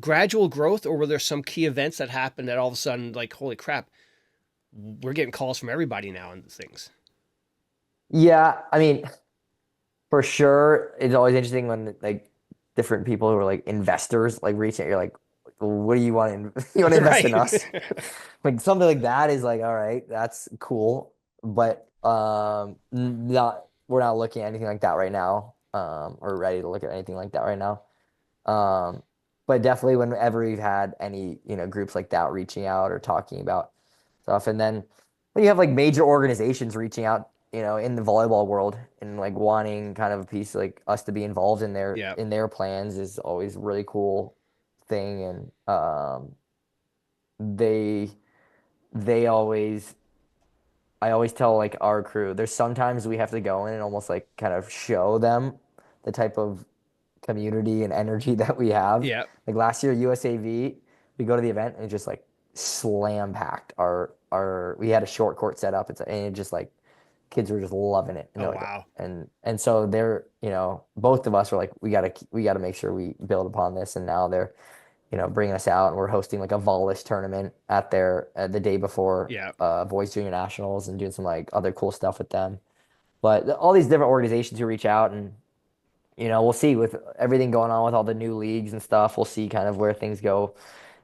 gradual growth, or were there some key events that happened that all of a sudden, like, holy crap, we're getting calls from everybody now and things? Yeah, I mean, for sure, it's always interesting when like different people who are like investors like reach out. You're like, well, what do you want to you want to invest in Right. us? Like something like that is like, all right, that's cool, but not we're not looking at anything like that right now, or ready to look at anything like that right now. Um, but definitely whenever we've had any groups like that reaching out or talking about stuff, and then when you have like major organizations reaching out in the volleyball world and like wanting kind of a piece like us to be involved in their Yeah. in their plans is always a really cool thing. And they they always I always tell like our crew, there's sometimes we have to go in and almost like kind of show them the type of community and energy that we have. Yeah. Like last year, USAV, we go to the event and it just like slam packed. Our we had a short court set up. And it just like kids were just loving it. And Oh, they're like, wow. and so they're, both of us were like, we gotta make sure we build upon this. And now they're, bringing us out and we're hosting like a volleys tournament the day before Yeah. boys junior nationals and doing some like other cool stuff with them. But all these different organizations who reach out and we'll see with everything going on with all the new leagues and stuff. We'll see kind of where things go.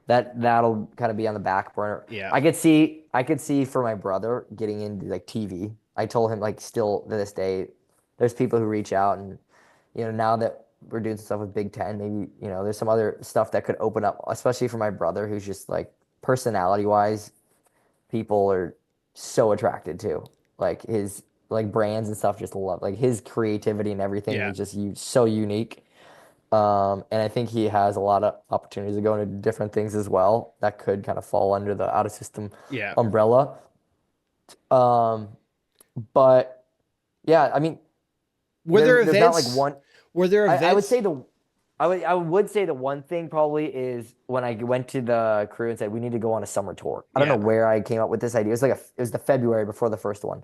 That'll kind of be on the back burner. Yeah. I could see for my brother getting into like TV. I told him like still to this day, there's people who reach out and now that we're doing stuff with Big Ten, maybe there's some other stuff that could open up, especially for my brother who's just like personality wise, people are so attracted to like his like brands and stuff just love like his creativity and everything Yeah. is just so unique. And I think he has a lot of opportunities to go into different things as well that could kind of fall under the out of system Yeah. umbrella. Um, but yeah, I mean, Were there there's not like events? one. Were there I would events? say I would say the one thing probably is when I went to the crew and said we need to go on a summer tour. I don't know Yeah. where I came up with this idea. It was the February before the first one.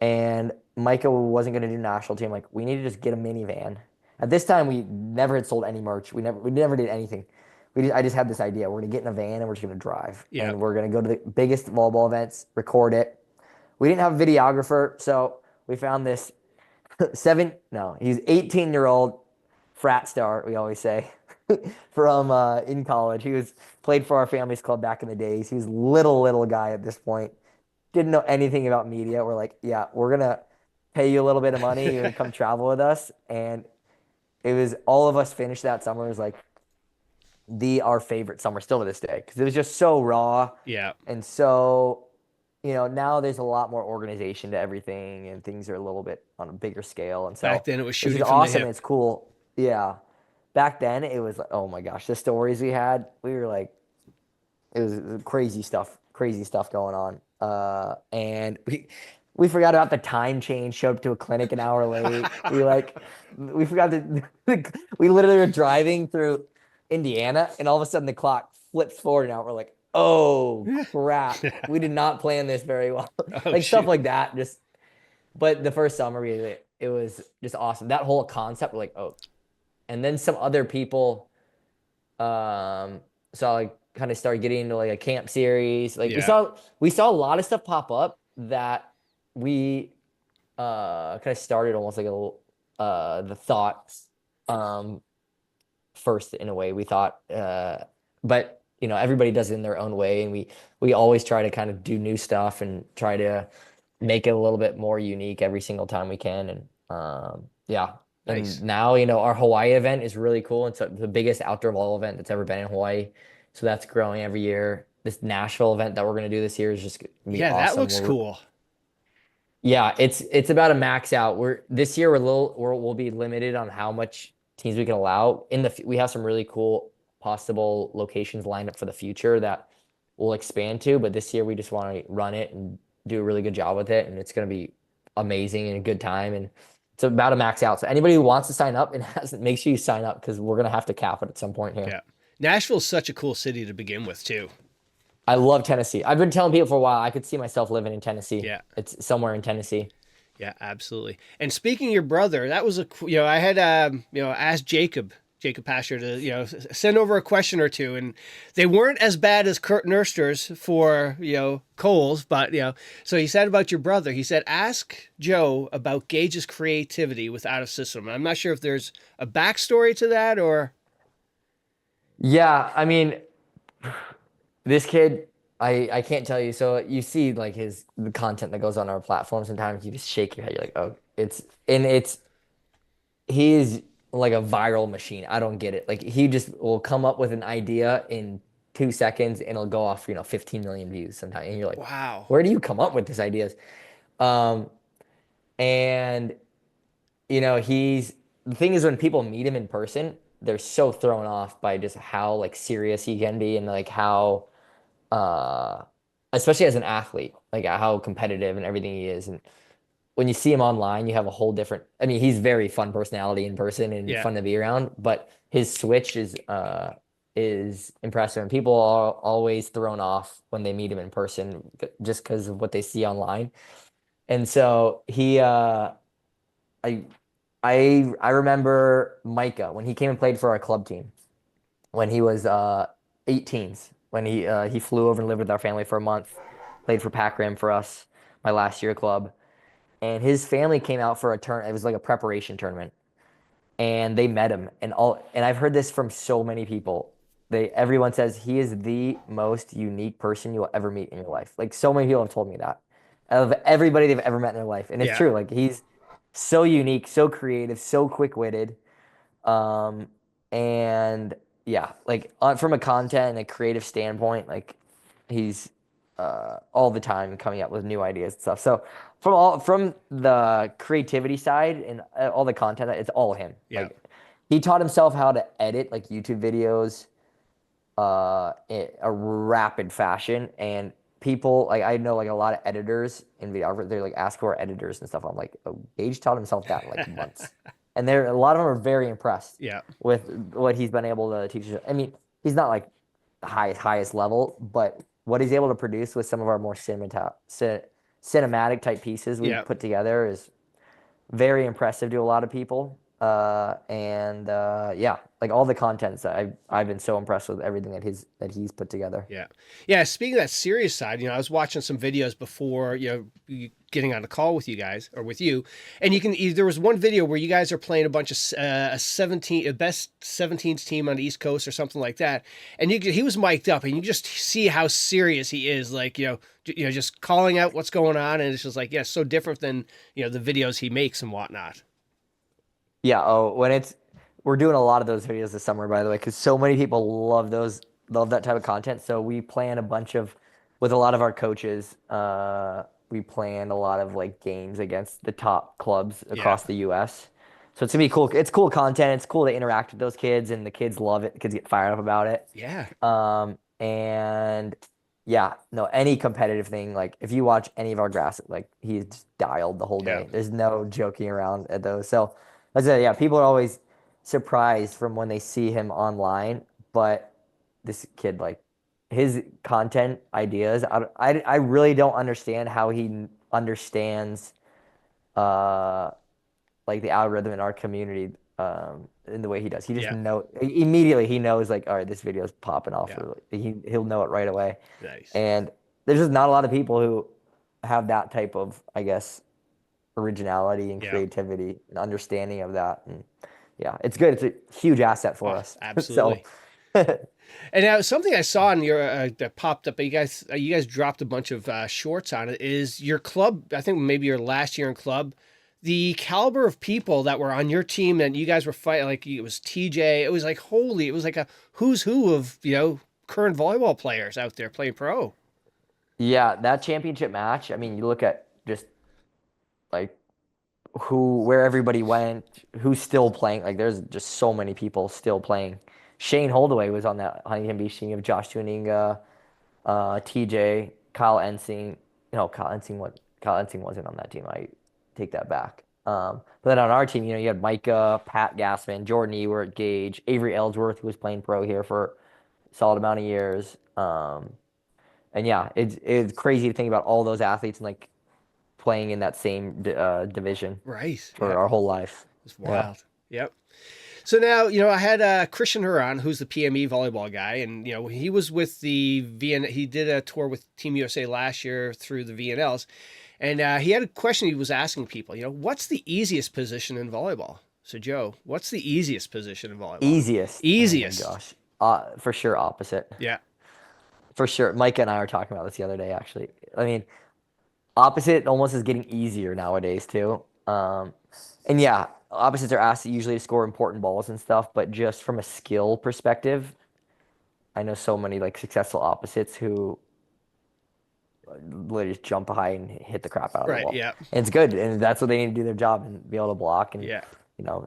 And Micah wasn't going to do national team. Like, we need to just get a minivan. At this time, we never had sold any merch. We never did anything. I just had this idea. We're going to get in a van and we're just going to drive. Yeah. And we're going to go to the biggest volleyball events, record it. We didn't have a videographer, so we found this no, he's 18-year-old frat star, we always say, from in college. He was played for our family's club back in the days. He was little guy at this point, didn't know anything about media. We're like, yeah, we're gonna pay you a little bit of money. You're gonna come travel with us. And it was all of us finished that summer. It was like our favorite summer still to this day because it was just so raw Yeah. and so. now there's a lot more organization to everything and things are a little bit on a bigger scale. And Back so, then it was which is shooting from the awesome and hip. it's cool. Yeah. Back then it was like, oh my gosh, the stories we had, we were like, it was crazy stuff going on. And we forgot about the time change, showed up to a clinic an hour late. We forgot that we literally were driving through Indiana and all of a sudden the clock flips forward an hour. We're like, oh crap. We did not plan this very well. Oh Like stuff shoot. like that. But the first summer it was just awesome. That whole concept, like, oh, and then some other people so I kind of started getting into like a camp series. Like we Yeah. saw we saw a lot of stuff pop up that we kind of started almost like the thoughts um first in a way. We thought but everybody does it in their own way, and we always try to kind of do new stuff and try to make it a little bit more unique every single time we can. And yeah. And Nice. now, our Hawaii event is really cool. It's the biggest outdoor volleyball event that's ever been in Hawaii. So that's growing every year. This Nashville event that we're going to do this year is just going to be Yeah, that awesome. looks cool. Yeah, it's about a max out. We're this year we'll be limited on how much teams we can allow. We have some really cool possible locations lined up for the future that we'll expand to, but this year we just want to run it and do a really good job with it, and it's going to be amazing and a good time. And it's about a max out. So anybody who wants to sign up and hasn't, make sure you sign up because we're going to have to cap it at some point here. Yeah. Nashville's such a cool city to begin with too. I love Tennessee. I've been telling people for a while I could see myself living in Tennessee. Yeah. It's somewhere in Tennessee. Yeah, absolutely. And speaking of your brother, that was I had asked Jacob Pasher to send over a question or two, and they weren't as bad as Kurt Nurster's for Coles, but so he said about your brother. He said ask Joe about Gage's creativity with out of system. I'm not sure if there's a backstory to that or Yeah, I mean, this kid, I can't tell you. So you see like the content that goes on our platform. Sometimes you just shake your head. You're like, oh, he's like a viral machine. I don't get it. Like he just will come up with an idea in 2 seconds and it'll go off, 15 million views sometimes. And you're like, wow. where do you come up with these ideas? Um, and he's the thing is when people meet him in person, they're so thrown off by just how like serious he can be and like how uh especially as an athlete, like how competitive and everything he is. And when you see him online, you have a whole different, I mean, he's very fun personality in person and Yeah. fun to be around, but his switch is impressive. And people are always thrown off when they meet him in person just because of what they see online. And so I I remember Micah when he came and played for our club team when he was 18s, when he flew over and lived with our family for a month, played for Pac Rim for us, my last year club, and his family came out for a turn. It was like a preparation tournament, and they met him, and I've heard this from so many people. Everyone says he is the most unique person you'll ever meet in your life. Like so many people have told me that of everybody they've ever met in their life, and it's Yeah. true. Like he's so unique, so creative, so quick-witted. Um, and yeah, like from a content and a creative standpoint, like he's all the time coming up with new ideas and stuff. So from the creativity side and all the content, it's all him. Yeah. Like he taught himself how to edit like YouTube videos in a rapid fashion. And people like I know like a lot of editors and videographers, they're like ask for editors and stuff. I'm like, oh, Gage taught himself that in like months. And a lot of them are very impressed Yeah. with what he's been able to teach. I mean, he's not like the highest level, but what he's able to produce with some of our more cinematic type pieces we've Yeah. put together is very impressive to a lot of people. And yeah, like all the contents, I've been so impressed with everything that he's put together. Yeah. Yeah. Speaking of that serious side, I was watching some videos before, getting on a call with you guys or with you. And there was one video where you guys are playing a bunch of a best 17s team on the East Coast or something like that. And he was mic'd up and you just see how serious he is. Like, just calling out what's going on. And it's just like, yeah, so different than, the videos he makes and whatnot. Yeah. Oh, we're doing a lot of those videos this summer, by the way, because so many people love that type of content. So we plan a bunch of with a lot of our coaches, we planned a lot of like games against the top clubs Yeah. across the U.S. So it's gonna be cool. It's cool content. It's cool to interact with those kids, and the kids love it. The kids get fired up about it. Yeah. And yeah, no, any competitive thing, like if you watch any of our grass, like he's just dialed the whole Yeah. day. There's no joking around at those. So I said, yeah, people are always surprised from when they see him online, but this kid, like his content ideas, I really don't understand how he understands uh like the algorithm in our community in the way he does. He just Yeah. immediately he knows like, all right, this video is popping off, Yeah. or like, he'll know it right away. Nice. And there's just not a lot of people who have that type of, I guess, originality and Yeah. creativity and understanding of that. And yeah, it's good. It's a huge asset for Oh, us. So absolutely. And now something I saw in your that popped up, you guys dropped a bunch of shorts on it. Is your club? I think maybe your last year in club, the caliber of people that were on your team and you guys were fighting. Like it was TJ. It was like holy. It was like a who's who of current volleyball players out there playing pro. yeah, that championship match, I mean, you look at just like where everybody went, who's still playing. Like there's just so many people still playing. Shane Holdaway was on that Huntington Beach team of Josh Tuninga, TJ, Kyle Ensing. No, Kyle Ensing wasn't on that team. I take that back. But then on our team, you had Micah, Pat Gassman, Jordan Ewert, Gage, Avery Ellsworth, who was playing pro here for a solid amount of years. And yeah, it's crazy to think about all those athletes and like playing in that same division Right. for Yeah. our whole life. It's Yeah. wild. Yep. So now, I had Christian Huron, who's the PME volleyball guy, and he was with the VN. He did a tour with Team USA last year through the VNLs, and he had a question he was asking people. What's the easiest position in volleyball? So Joe, what's the easiest position in volleyball? Easiest. Oh my Easiest. gosh. For sure, opposite. Yeah. For sure. Micah and I were talking about this the other day, actually. I mean, opposite almost is getting easier nowadays, too. And yeah, opposites are asked usually to score important balls and stuff, but just from a skill perspective, I know so many like successful opposites who literally just jump high and hit the crap out of the Right. ball. Yeah. And it's good, and that's what they need to do their job and be able to block and Yeah.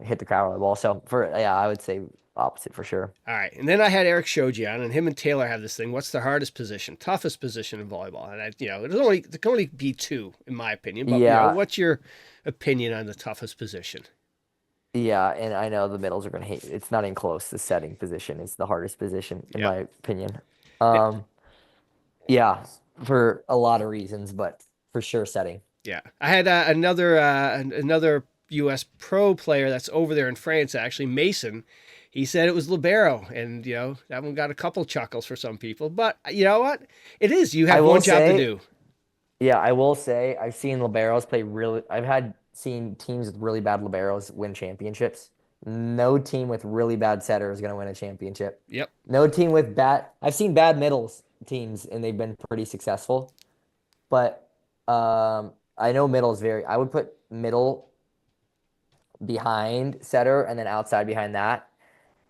hit the crap out of the ball. So yeah, I would say opposite for sure. All right. And then I had Eric Shoji on, and him and Taylor have this thing. What's the hardest position, toughest position in volleyball? And there can only be two, in my opinion. But Yeah, what's your opinion on the toughest position? yeah, and I know the middles are gonna hate it. It's not even close. The setting position is the hardest position in Yeah. my opinion. Um, yeah, for a lot of reasons, but for sure setting. Yeah, I had another U.S. pro player that's over there in France. Actually, Mason. He said it was libero, and that one got a couple chuckles for some people. But you know what? It is. You I have will one job to say, do. yeah, I will say I've seen liberos play really. I've had seen teams with really bad liberos win championships. No team with really bad setter is going to win a championship. Yep. No team with bad. I've seen bad middles teams and they've been pretty successful. But I know middle is very. I would put middle behind setter and then outside behind that.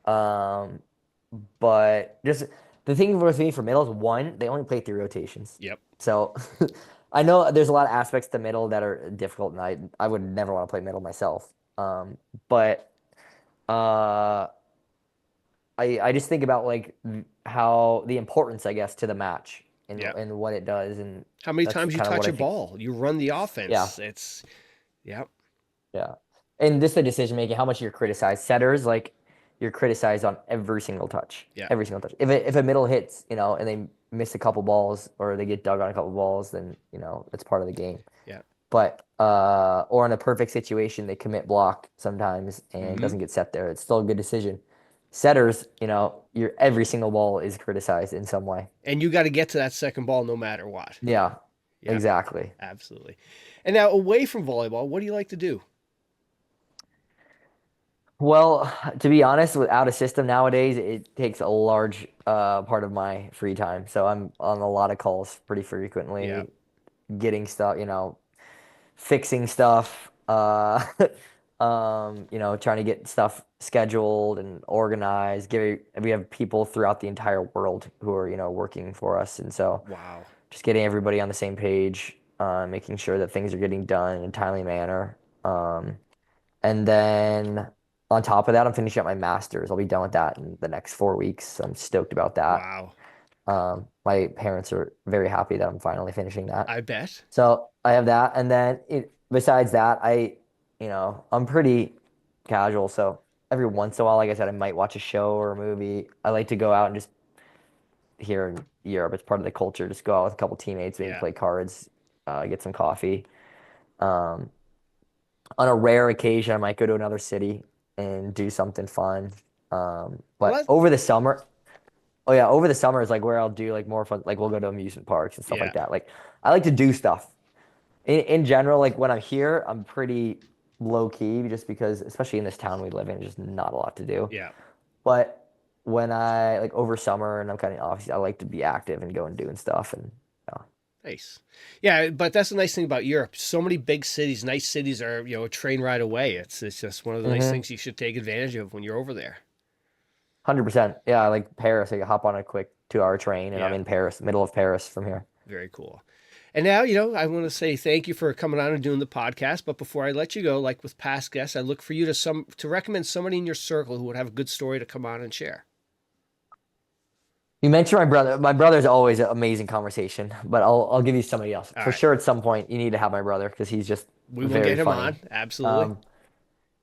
Um, but just the thing with me for middle is one, they only play three rotations. Yep. So I know there's a lot of aspects to middle that are difficult, and I would never want to play middle myself. But uh, I just think about like how the importance, I guess, to the match Yeah. and what it does, and How many that's times you kind of what touch I a think. ball? You run the Yeah, offense. It's Yep. yeah. And this the decision making, how much you're criticized. Setters, like you're criticized on every single touch. Yeah. Every single touch. If a middle hits, and they miss a couple balls or they get dug on a couple balls, then it's part of the game. Yeah. But or in a perfect situation, they commit block sometimes and Hmm. doesn't get set there. It's still a good decision. Setters, your every single ball is criticized in some way. And you got to get to that second ball no matter what. Yeah, Yep. exactly. Absolutely. And now away from volleyball, what do you like to do? Well, to be honest, without a system nowadays, it takes a large part of my free time. So I'm on a lot of calls pretty Yeah. frequently, getting stuff, fixing stuff, trying to get stuff scheduled and organized. We have people throughout the entire world who are, working for us. And so Wow. just getting everybody on the same page, making sure that things are getting done in a timely manner. Um, and then on top of that, I'm finishing up my master's. I'll be done with that in the next 4 weeks. So I'm stoked about that. Wow. My parents are very happy that I'm finally finishing that. I bet. So I have that. And then besides that, I'm pretty casual. So every once in a while, like I said, I might watch a show or a movie. I like to go out and just here in Europe, it's part of the culture. Just go out with a couple teammates, maybe Yeah. play cards, get some coffee. Um, on a rare occasion, I might go to another city and do something fun. Well, But over the summer, oh yeah, over the summer is like where I'll do like more fun. Like we'll go to amusement parks and stuff yeah. like that. Like I like to do stuff. In general, like when I'm here, I'm pretty low key just because, especially in this town we live in, there's just not a lot to do. Yeah. But when I like over summer and I'm kind of off, I like to be active and go and doing stuff. And Nice. Yeah, but that's the nice thing about Europe. So many big cities, nice cities are, a train ride away. It's just one of the nice mm-hmm. things you should take advantage of when you're over there. 100%. Yeah, like Paris, I can hop on a quick 2 hour train and I'm Yeah, in Paris, middle of Paris from here. very cool. And now, I want to say thank you for coming on and doing the podcast. But before I let you go, like with past guests, I look for you to recommend somebody in your circle who would have a good story to come on and share. You mentioned my brother. My brother's always an amazing conversation, but I'll give you somebody else. All For right. sure at some point you need to have my brother because he's just We will very get him funny. on. Absolutely. Um,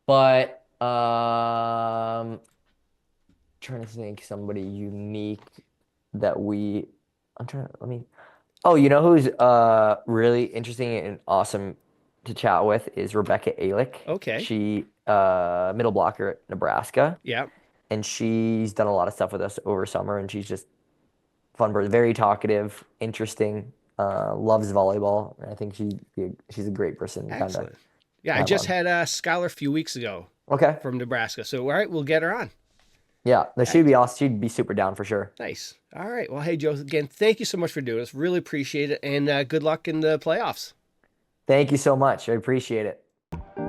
but trying to think somebody unique that I'm trying to let me oh, you know who's really interesting and awesome to chat with is Rebekah Alick. Okay. She middle blocker at Nebraska, Yeah. and she's done a lot of stuff with us over summer, and she's just fun person, very talkative, interesting, loves volleyball, and I think she's a great person kind of Excellent. Yeah, I have just on. had Skylar a few weeks ago Okay. from Nebraska. So, all right, we'll get her on. Yeah, no, she'd be Excellent. awesome. She'd be super down for sure. Nice. All right. Well, hey, Joe, again, thank you so much for doing this. Really appreciate it. And good luck in the playoffs. Thank you so much. I appreciate it.